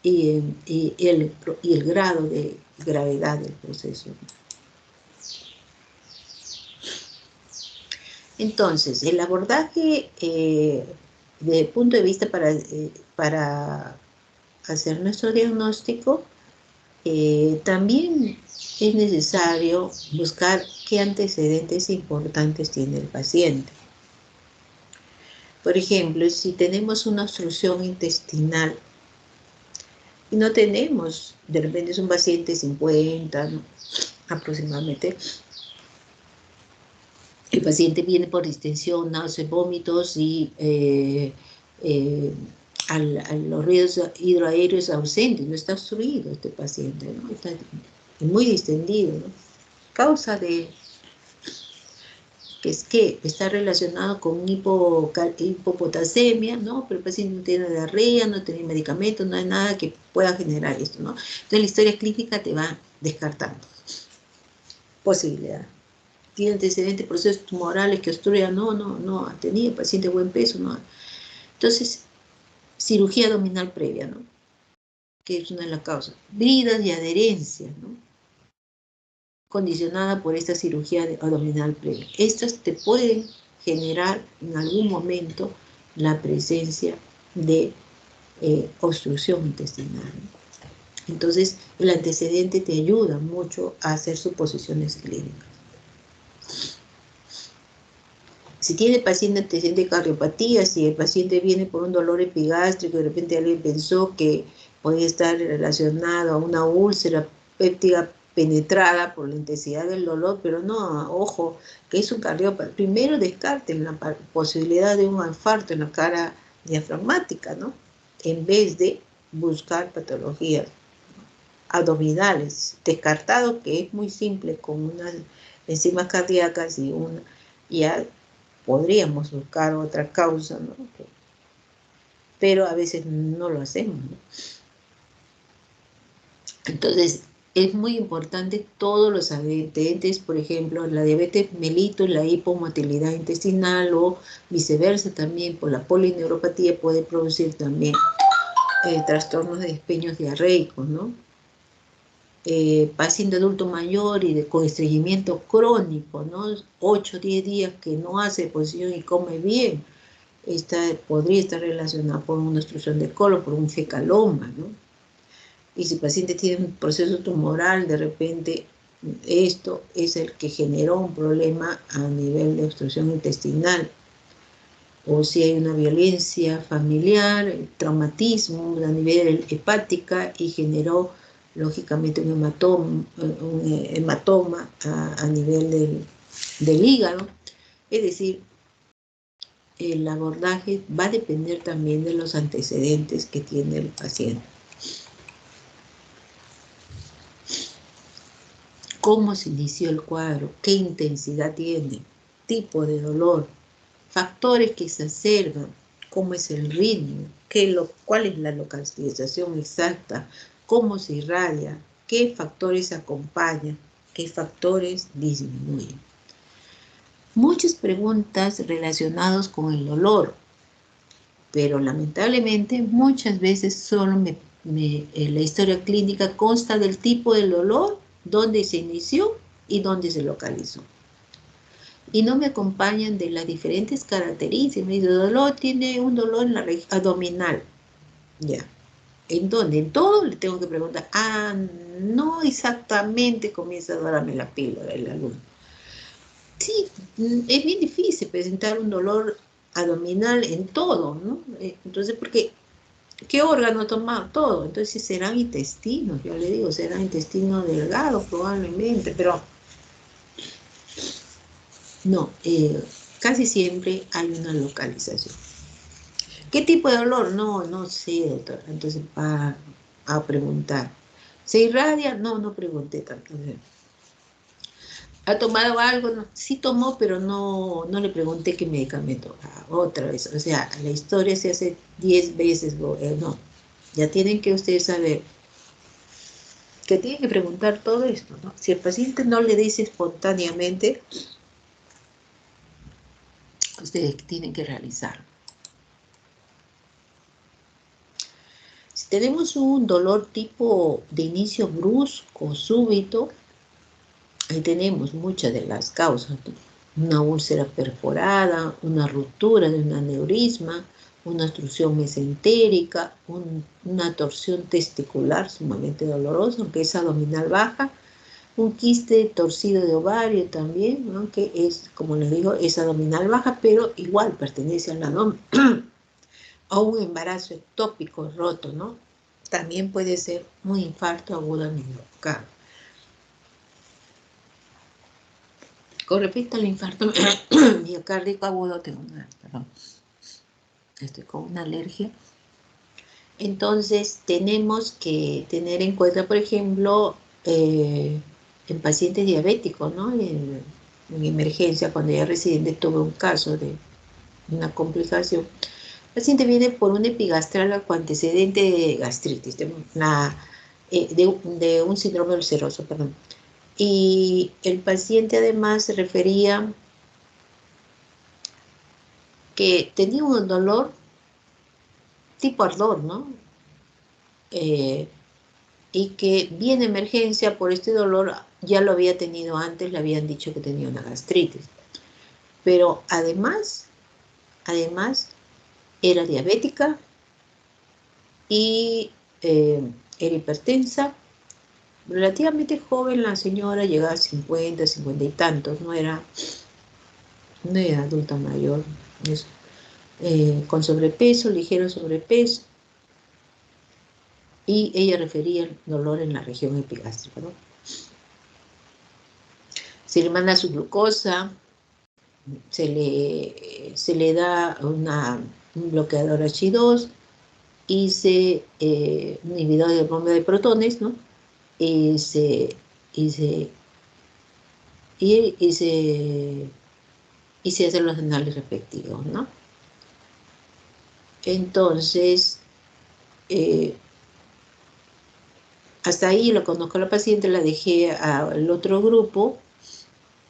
Y el grado de gravedad del proceso. Entonces, el abordaje desde el punto de vista para hacer nuestro diagnóstico, también es necesario buscar qué antecedentes importantes tiene el paciente. Por ejemplo, si tenemos una obstrucción intestinal y no tenemos, de repente es un paciente 50, ¿no? Aproximadamente, el paciente viene por distensión, náuseas, vómitos y los ruidos hidroaéreos ausentes, no está obstruido este paciente, ¿no? Está muy distendido, ¿no? Causa de que es que está relacionado con hipopotasemia, ¿no? Pero el paciente no tiene diarrea, no tiene medicamentos, no hay nada que pueda generar esto, ¿no? Entonces la historia clínica te va descartando posibilidad. Tiene antecedentes, procesos tumorales que obstruyan, no ha tenido, paciente buen peso, no. Entonces, cirugía abdominal previa, ¿no? Que es una de las causas. Bridas y adherencias, ¿no? Condicionada por esta cirugía abdominal previa. Estas te pueden generar en algún momento la presencia de obstrucción intestinal. Entonces, el antecedente te ayuda mucho a hacer suposiciones clínicas. Si tiene el paciente antecedente de cardiopatía, si el paciente viene por un dolor epigástrico, de repente alguien pensó que podía estar relacionado a una úlcera péptica penetrada por la intensidad del dolor, pero no, ojo, que es un cardiopatía. Primero descarten la posibilidad de un infarto en la cara diafragmática, ¿no? En vez de buscar patologías abdominales. Descartado, que es muy simple, con unas enzimas cardíacas y ya podríamos buscar otra causa, ¿no? Pero a veces no lo hacemos, ¿no? Entonces, es muy importante todos los antecedentes, por ejemplo, la diabetes mellitus, la hipomotilidad intestinal o viceversa también, por la polineuropatía puede producir también trastornos de despeños diarreicos, ¿no? Paciente adulto mayor y con estreñimiento crónico, ¿no? 8 o 10 días que no hace posición y come bien, podría estar relacionado con una obstrucción de colon, por un fecaloma, ¿no? Y si el paciente tiene un proceso tumoral, de repente esto es el que generó un problema a nivel de obstrucción intestinal. O si hay una violencia familiar, traumatismo a nivel hepática y generó lógicamente un hematoma a nivel del hígado. Es decir, el abordaje va a depender también de los antecedentes que tiene el paciente. Cómo se inició el cuadro, qué intensidad tiene, tipo de dolor, factores que se exacerban, cómo es el ritmo, cuál es la localización exacta, cómo se irradia, qué factores acompañan, qué factores disminuyen. Muchas preguntas relacionadas con el dolor, pero lamentablemente muchas veces solo la historia clínica consta del tipo del dolor, dónde se inició y dónde se localizó. Y no me acompañan de las diferentes características. Me dice, dolor, tiene un dolor en la región abdominal. Ya. ¿En dónde? En todo le tengo que preguntar. Ah, no exactamente comienza a dorarme la píldora el alumno. Sí, es bien difícil presentar un dolor abdominal en todo, ¿no? Entonces, porque ¿qué órgano toma? Todo. Entonces serán intestinos, yo le digo, serán intestinos delgados probablemente, pero no, casi siempre hay una localización. ¿Qué tipo de dolor? No sé, doctor. Entonces va a preguntar. ¿Se irradia? No pregunté tanto. ¿Ha tomado algo? No, sí tomó, pero no le pregunté qué medicamento. Otra vez. O sea, la historia se hace 10 veces. No, ya tienen que ustedes saber que tienen que preguntar todo esto, ¿no? Si el paciente no le dice espontáneamente, ustedes tienen que realizarlo. Si tenemos un dolor tipo de inicio brusco, súbito, ahí tenemos muchas de las causas, ¿no? Una úlcera perforada, una ruptura de un aneurisma, una obstrucción mesentérica, una torsión testicular sumamente dolorosa, aunque es abdominal baja, un quiste torcido de ovario también, ¿no? Que es, como les digo, es abdominal baja, pero igual pertenece al abdomen. O un embarazo ectópico roto, ¿no? También puede ser un infarto agudo miocárdico. Con respecto al infarto miocárdico agudo, estoy con una alergia. Entonces, tenemos que tener en cuenta, por ejemplo, en pacientes diabéticos, ¿no? En emergencia, cuando ya residente tuve un caso de una complicación. El paciente viene por un epigastral con antecedente de gastritis, de un síndrome ulceroso, perdón. Y el paciente además se refería que tenía un dolor tipo ardor, ¿no? Y que viene emergencia por este dolor, ya lo había tenido antes, le habían dicho que tenía una gastritis. Pero además era diabética y era hipertensa, relativamente joven la señora, llegaba a 50, 50 y tantos, no era adulta mayor, con sobrepeso, ligero sobrepeso, y ella refería el dolor en la región epigástrica, ¿no? Se le manda su glucosa, se le da un bloqueador H2 y un inhibidor de bomba de protones, ¿no? Y se hacen los análisis respectivos, ¿no? Entonces, hasta ahí lo conozco a la paciente, la dejé al otro grupo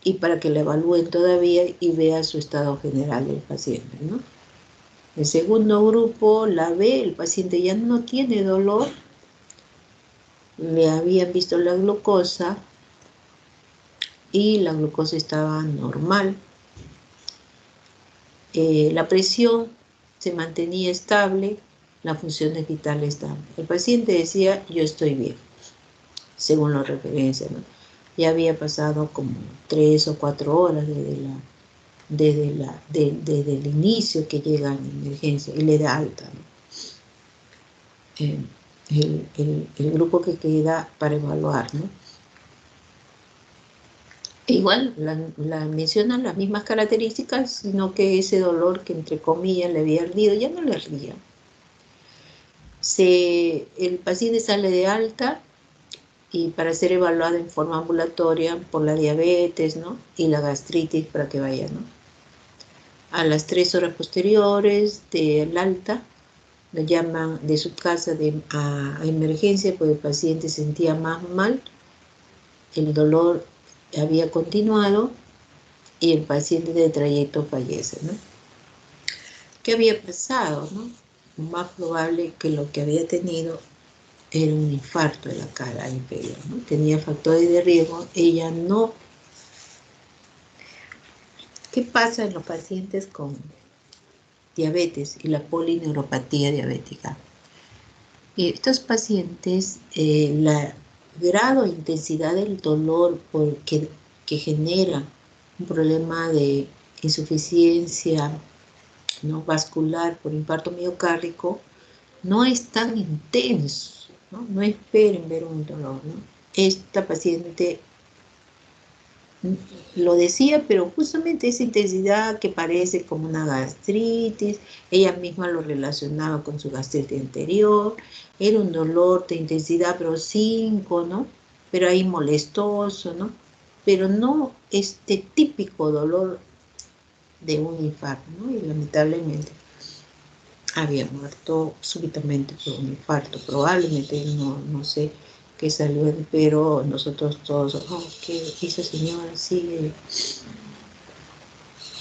y para que la evalúen todavía y vea su estado general del paciente, ¿no? El segundo grupo la ve, el paciente ya no tiene dolor, le habían visto la glucosa y la glucosa estaba normal. La presión se mantenía estable, las funciones vitales estaban. El paciente decía, yo estoy bien, según la referencia, ¿no? Ya había pasado como 3 o 4 horas desde el inicio que llega en emergencia y le da alta, ¿no? El grupo que queda para evaluar, ¿no? E igual mencionan las mismas características, sino que ese dolor que entre comillas le había ardido ya no le ardía. El paciente sale de alta y para ser evaluado en forma ambulatoria por la diabetes, ¿no? Y la gastritis para que vaya, ¿no? A las 3 horas posteriores del alta, lo llaman de su casa a emergencia porque el paciente se sentía más mal, el dolor había continuado y el paciente de trayecto fallece, ¿no? ¿Qué había pasado, no? Más probable que lo que había tenido era un infarto de la cara inferior, ¿no? Tenía factores de riesgo, ella no. ¿Qué pasa en los pacientes con diabetes y la polineuropatía diabética? Y estos pacientes, la grado e intensidad del dolor que genera un problema de insuficiencia, ¿no?, vascular por infarto miocárdico no es tan intenso, ¿no? No esperen ver un dolor, ¿no? Esta paciente lo decía, pero justamente esa intensidad que parece como una gastritis, ella misma lo relacionaba con su gastritis anterior, era un dolor de intensidad, pero 5, ¿no? Pero ahí molestoso, ¿no? Pero no este típico dolor de un infarto, ¿no? Y lamentablemente había muerto súbitamente por un infarto, probablemente, no sé qué salió, pero nosotros todos, oh, que esa señora sigue.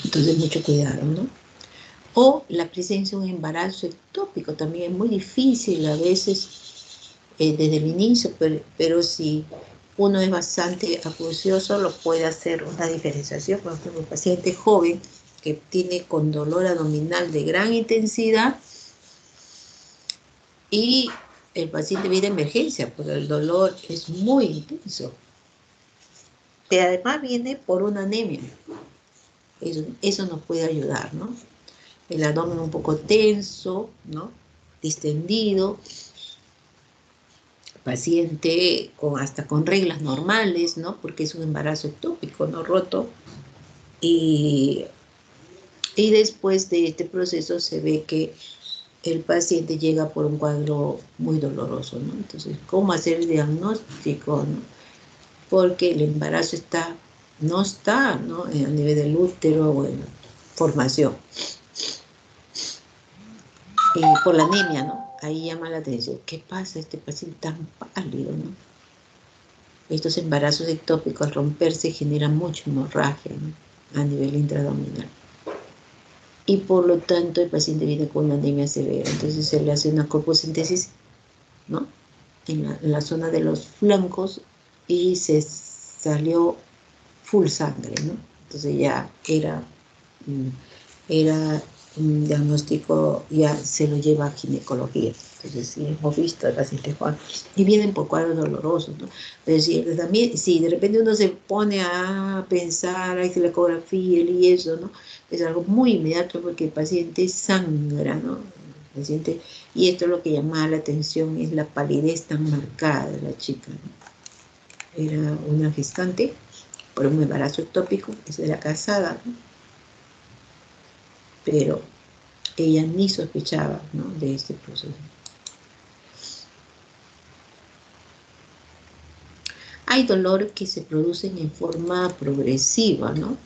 Entonces, mucho cuidado, ¿no? O la presencia de un embarazo ectópico también es muy difícil a veces desde el inicio, pero si uno es bastante acucioso, lo puede hacer una diferenciación. Por ejemplo, un paciente joven que tiene con dolor abdominal de gran intensidad y el paciente viene a emergencia porque el dolor es muy intenso. Pero además viene por una anemia. Eso nos puede ayudar, ¿no? El abdomen un poco tenso, ¿no? Distendido, paciente hasta con reglas normales, ¿no? Porque es un embarazo ectópico, no roto. Y después de este proceso se ve que el paciente llega por un cuadro muy doloroso, ¿no? Entonces, ¿cómo hacer el diagnóstico, ¿no? Porque el embarazo no está, ¿no?, a nivel del útero o en formación. Y por la anemia, ¿no? Ahí llama la atención. ¿Qué pasa este paciente tan pálido, ¿no? Estos embarazos ectópicos al romperse generan mucha hemorragia, ¿no?, a nivel intraabdominal. Y por lo tanto el paciente viene con una anemia severa. Entonces se le hace una corpocíntesis, ¿no?, en la zona de los flancos y se salió full sangre, ¿no? Entonces ya era un diagnóstico, ya se lo lleva a ginecología. Entonces sí, hemos visto al paciente Juan y vienen por cuadros dolorosos, ¿no? Pero también, si de repente uno se pone a pensar, hay la ecografía y eso, ¿no?, es algo muy inmediato porque el paciente sangra, ¿no? El paciente, y esto es lo que llamaba la atención, es la palidez tan marcada de la chica, ¿no? Era una gestante por un embarazo ectópico, era casada, ¿no?, pero ella ni sospechaba, ¿no?, de este proceso. Hay dolor que se producen en forma progresiva, ¿no?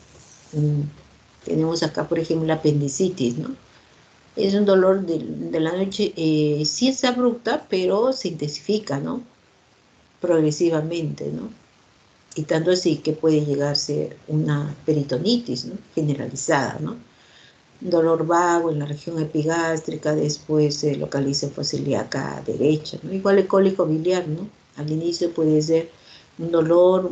Tenemos acá, por ejemplo, la apendicitis, ¿no? Es un dolor de la noche, sí es abrupta, pero se intensifica, ¿no?, progresivamente, ¿no? Y tanto así que puede llegarse una peritonitis, ¿no?, generalizada, ¿no? Dolor vago en la región epigástrica, después se localiza en fosa ilíaca derecha, ¿no? Igual el cólico biliar, ¿no? Al inicio puede ser un dolor,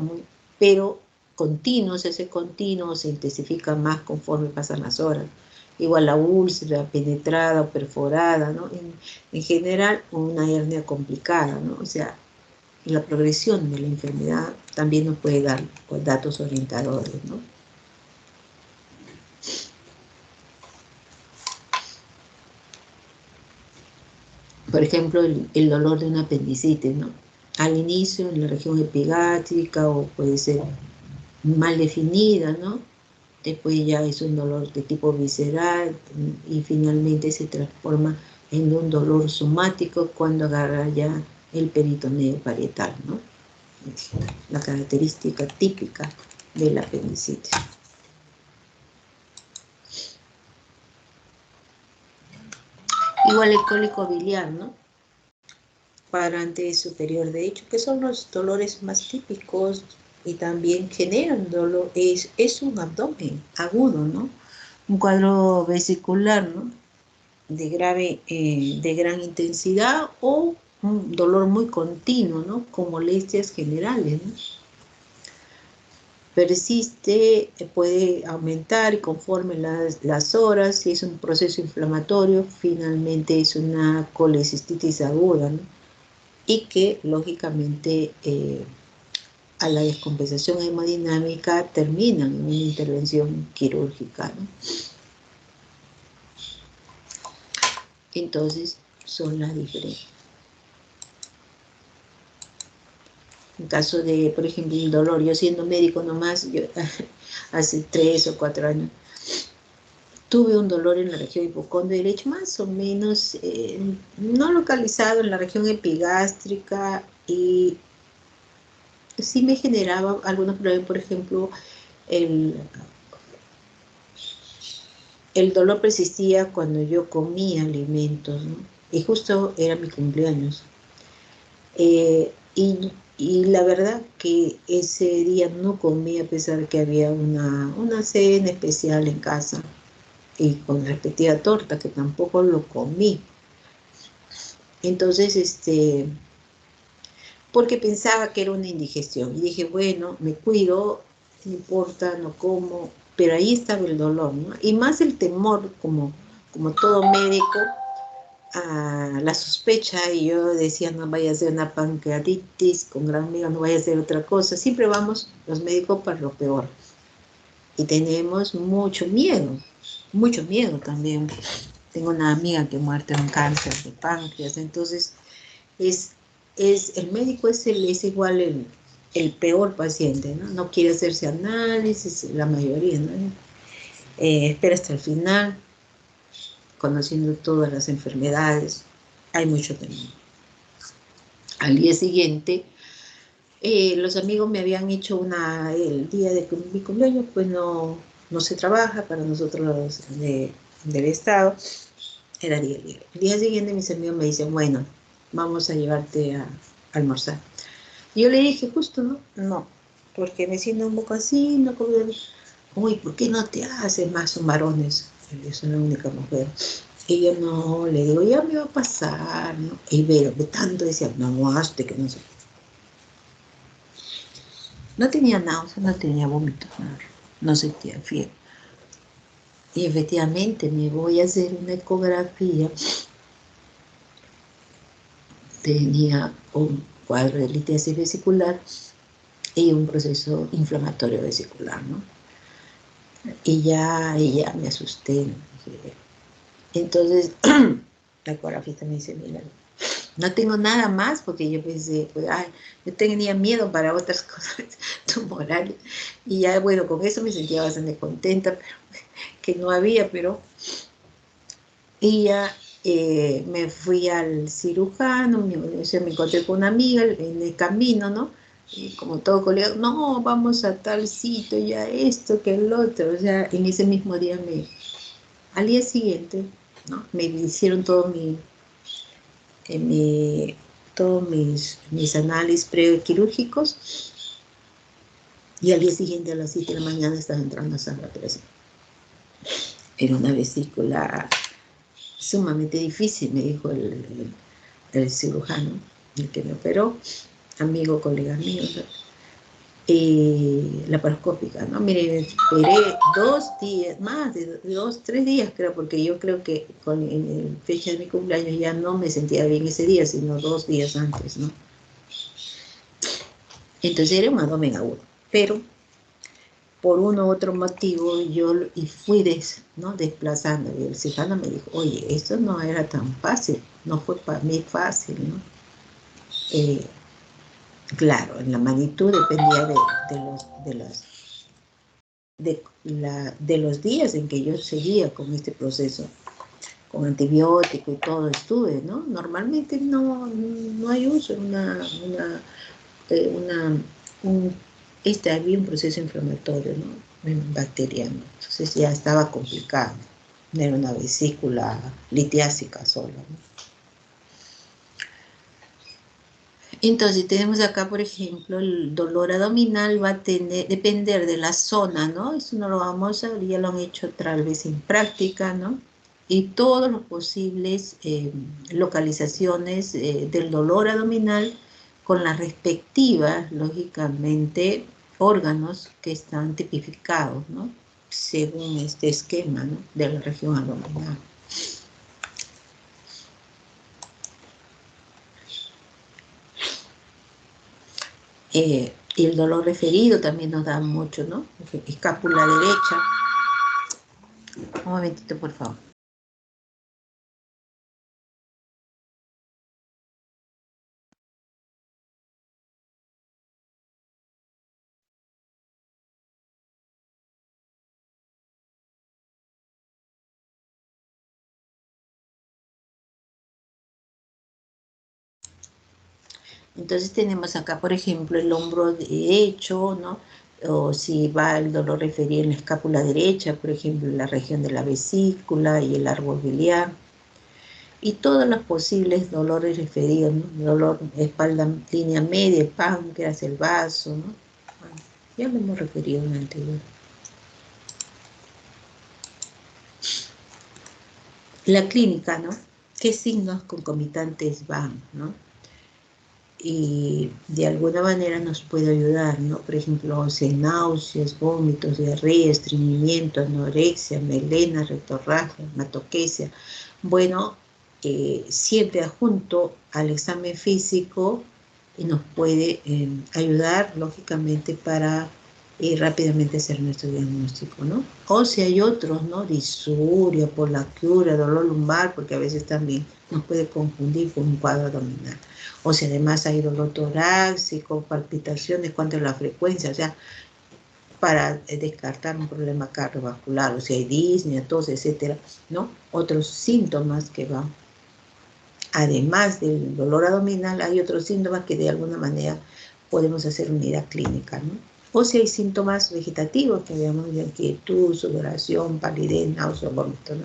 pero continuo, se hace continuo, se intensifica más conforme pasan las horas. igual la úlcera penetrada o perforada, ¿no? En general, una hernia complicada, ¿no? O sea, la progresión de la enfermedad también nos puede dar pues, datos orientadores, ¿no? Por ejemplo, el dolor de una apendicitis, ¿no? Al inicio en la región epigástrica o puede ser mal definida, ¿no? Después ya es un dolor de tipo visceral y finalmente se transforma en un dolor somático cuando agarra ya el peritoneo parietal, ¿no? Es la característica típica de la apendicitis. Igual el cólico biliar, ¿no? Cuadrante superior derecho, que son los dolores más típicos y también generan dolor, es un abdomen agudo, ¿no? Un cuadro vesicular, ¿no? De gran intensidad o un dolor muy continuo, ¿no? Con molestias generales, ¿no? Persiste, puede aumentar y conforme las horas, si es un proceso inflamatorio, finalmente es una colecistitis aguda, ¿no? Y que lógicamente a la descompensación hemodinámica terminan en una intervención quirúrgica, ¿no? Entonces son las diferentes. En caso de, por ejemplo, el dolor, yo siendo médico nomás, yo hace 3 o 4 años, tuve un dolor en la región hipocondrio derecho, más o menos, no localizado en la región epigástrica, y sí me generaba algunos problemas, por ejemplo, el dolor persistía cuando yo comía alimentos, ¿no? Y justo era mi cumpleaños. Y la verdad que ese día no comí a pesar de que había una cena especial en casa y con respectiva torta, que tampoco lo comí. Entonces, porque pensaba que era una indigestión. Y dije, bueno, me cuido, no importa, no como, pero ahí estaba el dolor, ¿no? Y más el temor, como todo médico, a la sospecha, y yo decía, no vaya a ser una pancreatitis con gran miedo, no vaya a ser otra cosa. Siempre vamos los médicos para lo peor. Y tenemos mucho miedo también. Tengo una amiga que ha muerto en cáncer de páncreas, entonces es, el médico es igual el peor paciente, ¿no? No quiere hacerse análisis, la mayoría, ¿no? Espera hasta el final, conociendo todas las enfermedades, hay mucho temor. Al día siguiente, los amigos me habían hecho el día de mi cumpleaños, pues no se trabaja para nosotros del Estado, era día libre. El día siguiente mis amigos me dicen, bueno, vamos a llevarte a almorzar. Y yo le dije, justo, no, porque me siento un poco así, no como... Uy, ¿por qué no te haces más? Son varones, yo soy la única mujer. Y yo no, le digo, ya me va a pasar, ¿no? Y veo, de tanto decía, no, hazte que no sé. No tenía náuseas, no tenía vómitos, no sentía fiebre. Y efectivamente me voy a hacer una ecografía. Tenía un cuadro de litiasis vesicular y un proceso inflamatorio vesicular, ¿no? Y ya me asusté, ¿no? Entonces, la ecografista me dice, mira, no tengo nada más, porque yo pensé, pues, ay, yo tenía miedo para otras cosas tumorales. Y ya, bueno, con eso me sentía bastante contenta, pero que no había, pero... Y ya me fui al cirujano, me encontré con una amiga en el camino, ¿no? Y como todo colega, no, vamos a tal sitio, ya esto, que el otro. O sea, en ese mismo día al día siguiente, ¿no? Me hicieron todos mis análisis prequirúrgicos, y al día siguiente a las 7 de la mañana estaba entrando a Santa Teresa. Era una vesícula sumamente difícil, me dijo el cirujano, el que me operó, amigo, colega mío, ¿no? laparoscópica, ¿no? Mire, esperé 2 días, más de 2, 3 días creo, porque yo creo que con fecha de mi cumpleaños ya no me sentía bien ese día, sino 2 días antes, ¿no? Entonces era un abdomen agudo, pero por uno u otro motivo yo fui ¿no? desplazando, y el cirujano me dijo, oye, esto no era tan fácil, no fue para mí fácil, ¿no? Claro, en la magnitud dependía de los días en que yo seguía con este proceso, con antibiótico y todo estuve, ¿no? Normalmente no hay uso, había un proceso inflamatorio, ¿no? Bacteriano, entonces ya estaba complicado, no era una vesícula litiásica solo, ¿no? Entonces tenemos acá, por ejemplo, el dolor abdominal va a depender de la zona, ¿no? Eso no lo vamos a ver, ya lo han hecho tal vez en práctica, ¿no? Y todos los posibles localizaciones del dolor abdominal con las respectivas, lógicamente, órganos que están tipificados, ¿no? Según este esquema, ¿no? De la región abdominal. Y el dolor referido también nos da mucho, ¿no? Escápula derecha. Un momentito, por favor. Entonces tenemos acá, por ejemplo, el hombro derecho, ¿no? O si va el dolor referido en la escápula derecha, por ejemplo, en la región de la vesícula y el árbol biliar. Y todos los posibles dolores referidos, ¿no? Dolor espalda, línea media, el páncreas, el vaso, ¿no? Bueno, ya lo hemos referido en el anterior. La clínica, ¿no? ¿Qué signos concomitantes van, ¿no? Y de alguna manera nos puede ayudar, ¿no? Por ejemplo, náuseas, vómitos, diarrea, estreñimiento, anorexia, melena, retorragia, hematoquesia. Bueno, siempre adjunto al examen físico nos puede ayudar, lógicamente, para rápidamente hacer nuestro diagnóstico, ¿no? O si hay otros, ¿no? Disuria, polaquiuria, dolor lumbar, porque a veces también nos puede confundir con un cuadro abdominal. O si además hay dolor torácico, palpitaciones, cuánto es la frecuencia, o sea, para descartar un problema cardiovascular, o si hay disnea, tos, etcétera, ¿no? Otros síntomas que van. Además del dolor abdominal, hay otros síntomas que de alguna manera podemos hacer unidad clínica, ¿no? O si hay síntomas vegetativos, que veamos de inquietud, sudoración, palidez, náusea, vómito, ¿no?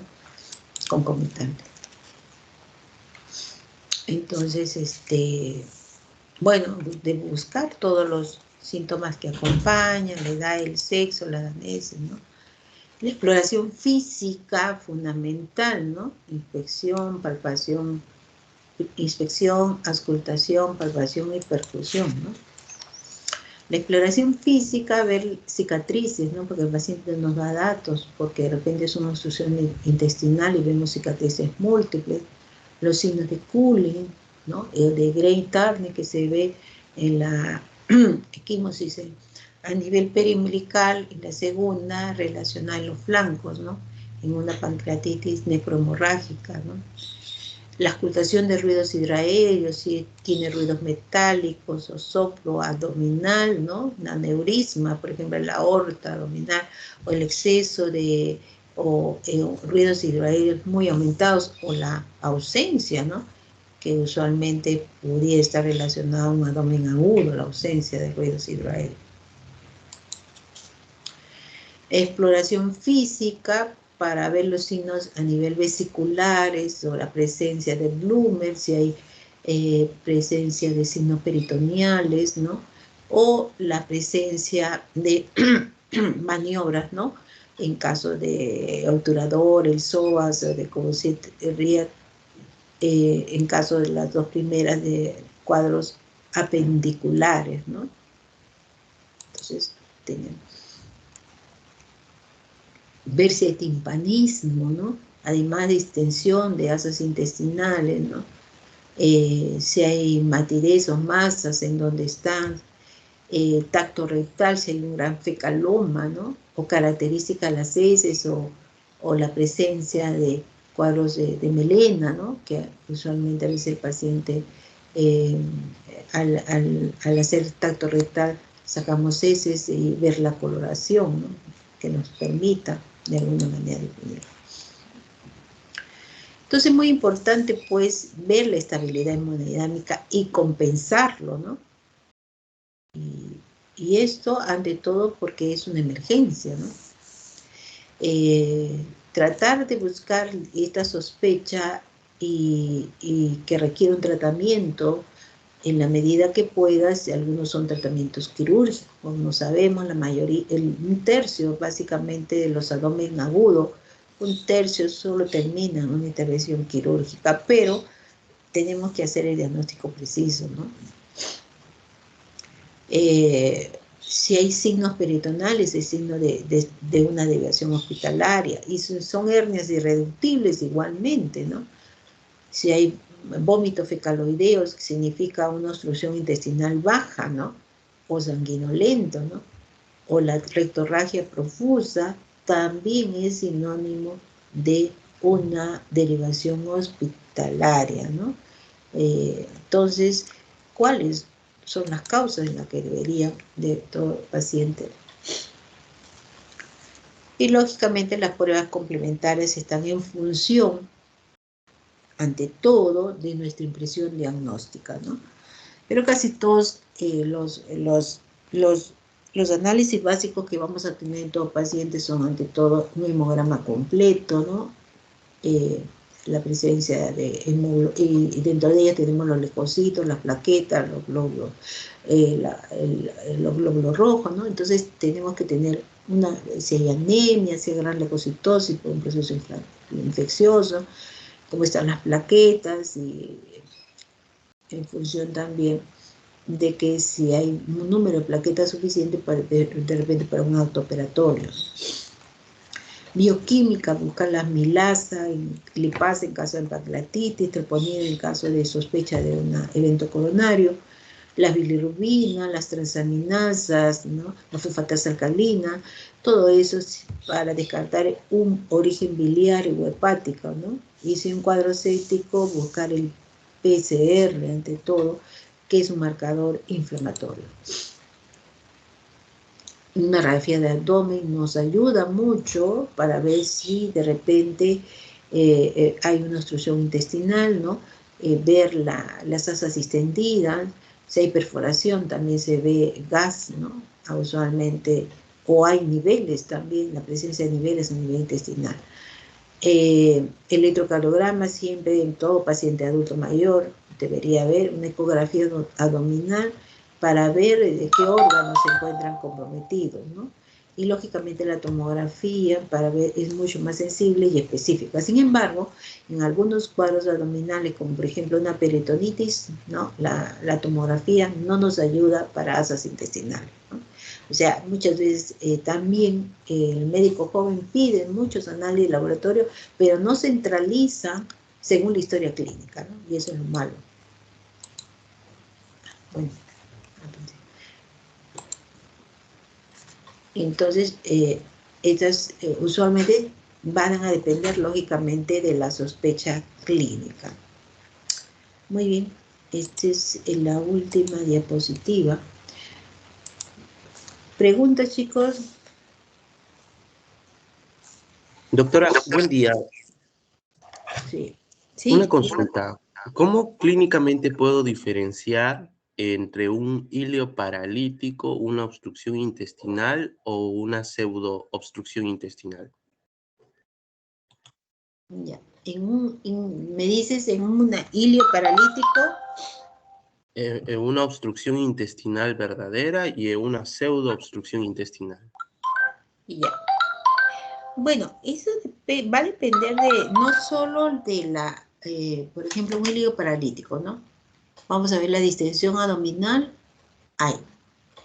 Concomitante. Entonces, bueno, de buscar todos los síntomas que acompañan, la edad, el sexo, la anamnesis, ¿no? La exploración física fundamental, ¿no? Inspección, palpación, auscultación, palpación y percusión, ¿no? La exploración física, ver cicatrices, ¿no? Porque el paciente nos da datos, porque de repente es una obstrucción intestinal y vemos cicatrices múltiples, los signos de Cullen, ¿no? El de Gray-Turner que se ve en la equimosis a nivel periumbilical, y la segunda relacionada en los flancos, ¿no? En una pancreatitis necrohemorrágica, ¿no? La auscultación de ruidos hidraéreos, si tiene ruidos metálicos o soplo abdominal, ¿no? Un aneurisma, por ejemplo, en la aorta abdominal, o el exceso de ruidos hidroaéreos muy aumentados, o la ausencia, ¿no? Que usualmente pudiera estar relacionado a un abdomen agudo, la ausencia de ruidos hidroaéreos. Exploración física para ver los signos a nivel vesiculares o la presencia de Bloomer, si hay presencia de signos peritoneales, ¿no? O la presencia de maniobras, ¿no? En caso de obturador, el psoas o de Courcey-Riat, en caso de las dos primeras de cuadros apendiculares, ¿no? Entonces, tenemos ver si hay timpanismo, ¿no? Además de distensión de asas intestinales, ¿no? Si hay matidez o masas en donde están, tacto rectal, si hay un gran fecaloma, ¿no? O característica de las heces o la presencia de cuadros de melena, ¿no? Que usualmente a veces el paciente, al hacer tacto rectal, sacamos heces y ver la coloración, ¿no? Que nos permita de alguna manera definir. Entonces es muy importante pues ver la estabilidad hemodinámica y compensarlo, ¿no? Y esto ante todo porque es una emergencia, ¿no? Tratar de buscar esta sospecha y que requiere un tratamiento en la medida que puedas. Algunos son tratamientos quirúrgicos, como sabemos, la mayoría, un tercio básicamente de los abdomen agudos, un tercio solo termina en una intervención quirúrgica, pero tenemos que hacer el diagnóstico preciso, ¿no? Si hay signos peritonales, es signo de una deviación hospitalaria, y son hernias irreductibles igualmente, ¿no? Si hay vómitos fecaloideos, que significa una obstrucción intestinal baja, ¿no? O sanguinolento, ¿no? O la rectorragia profusa, también es sinónimo de una derivación hospitalaria, ¿no? Entonces, ¿cuáles son las causas en las que debería de todo paciente? Y lógicamente las pruebas complementarias están en función, ante todo, de nuestra impresión diagnóstica, ¿no? Pero casi todos los análisis básicos que vamos a tener en todo paciente son ante todo un hemograma completo, ¿no? La presencia de y dentro de ellas tenemos los leucocitos, las plaquetas, los glóbulos, los glóbulos rojos, ¿no? Entonces tenemos que tener si hay anemia, si hay gran leucocitosis por un proceso infeccioso, cómo están las plaquetas, y en función también de que si hay un número de plaquetas suficiente de repente para un acto operatorio. Bioquímica, buscar las milasa y lipasa en caso de pancreatitis, troponina en caso de sospecha de un evento coronario, las bilirrubinas, las transaminasas, ¿no? La fosfatasa alcalina, todo eso para descartar un origen biliar o hepático, ¿no? Y si un cuadro séptico, buscar el PCR ante todo, que es un marcador inflamatorio. Una radiografía de abdomen nos ayuda mucho para ver si de repente hay una obstrucción intestinal, ¿no? Ver las asas distendidas, si hay perforación también se ve gas, ¿no? Usualmente, o hay niveles también, la presencia de niveles a nivel intestinal. El electrocardiograma siempre en todo paciente adulto mayor debería haber una ecografía abdominal para ver de qué órganos se encuentran comprometidos, ¿no? Y lógicamente la tomografía para ver es mucho más sensible y específica. Sin embargo, en algunos cuadros abdominales, como por ejemplo una peritonitis, ¿no? La tomografía no nos ayuda para asas intestinales, ¿no? O sea, muchas veces también el médico joven pide muchos análisis de laboratorio, pero no centraliza según la historia clínica, ¿no? Y eso es lo malo. Bueno, entonces, estas usualmente van a depender lógicamente de la sospecha clínica. Muy bien, esta es la última diapositiva. ¿Preguntas, chicos? Doctora, buen día. Sí. Una consulta. ¿Cómo clínicamente puedo diferenciar entre un ilio paralítico, una obstrucción intestinal o una pseudo-obstrucción intestinal? Ya. Me dices en un ilio paralítico. En una obstrucción intestinal verdadera y en una pseudo-obstrucción intestinal. Ya. Bueno, eso va a depender de no solo de por ejemplo, un ilio paralítico, ¿no? Vamos a ver la distensión abdominal. Hay.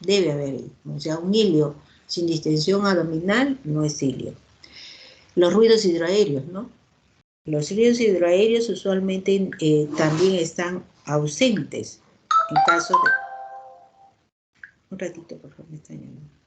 Debe haber, o sea, un ilio sin distensión abdominal no es ilio. Los ruidos hidroaéreos, ¿no? Los ruidos hidroaéreos usualmente también están ausentes en caso de... Un ratito, por favor, me están llamando.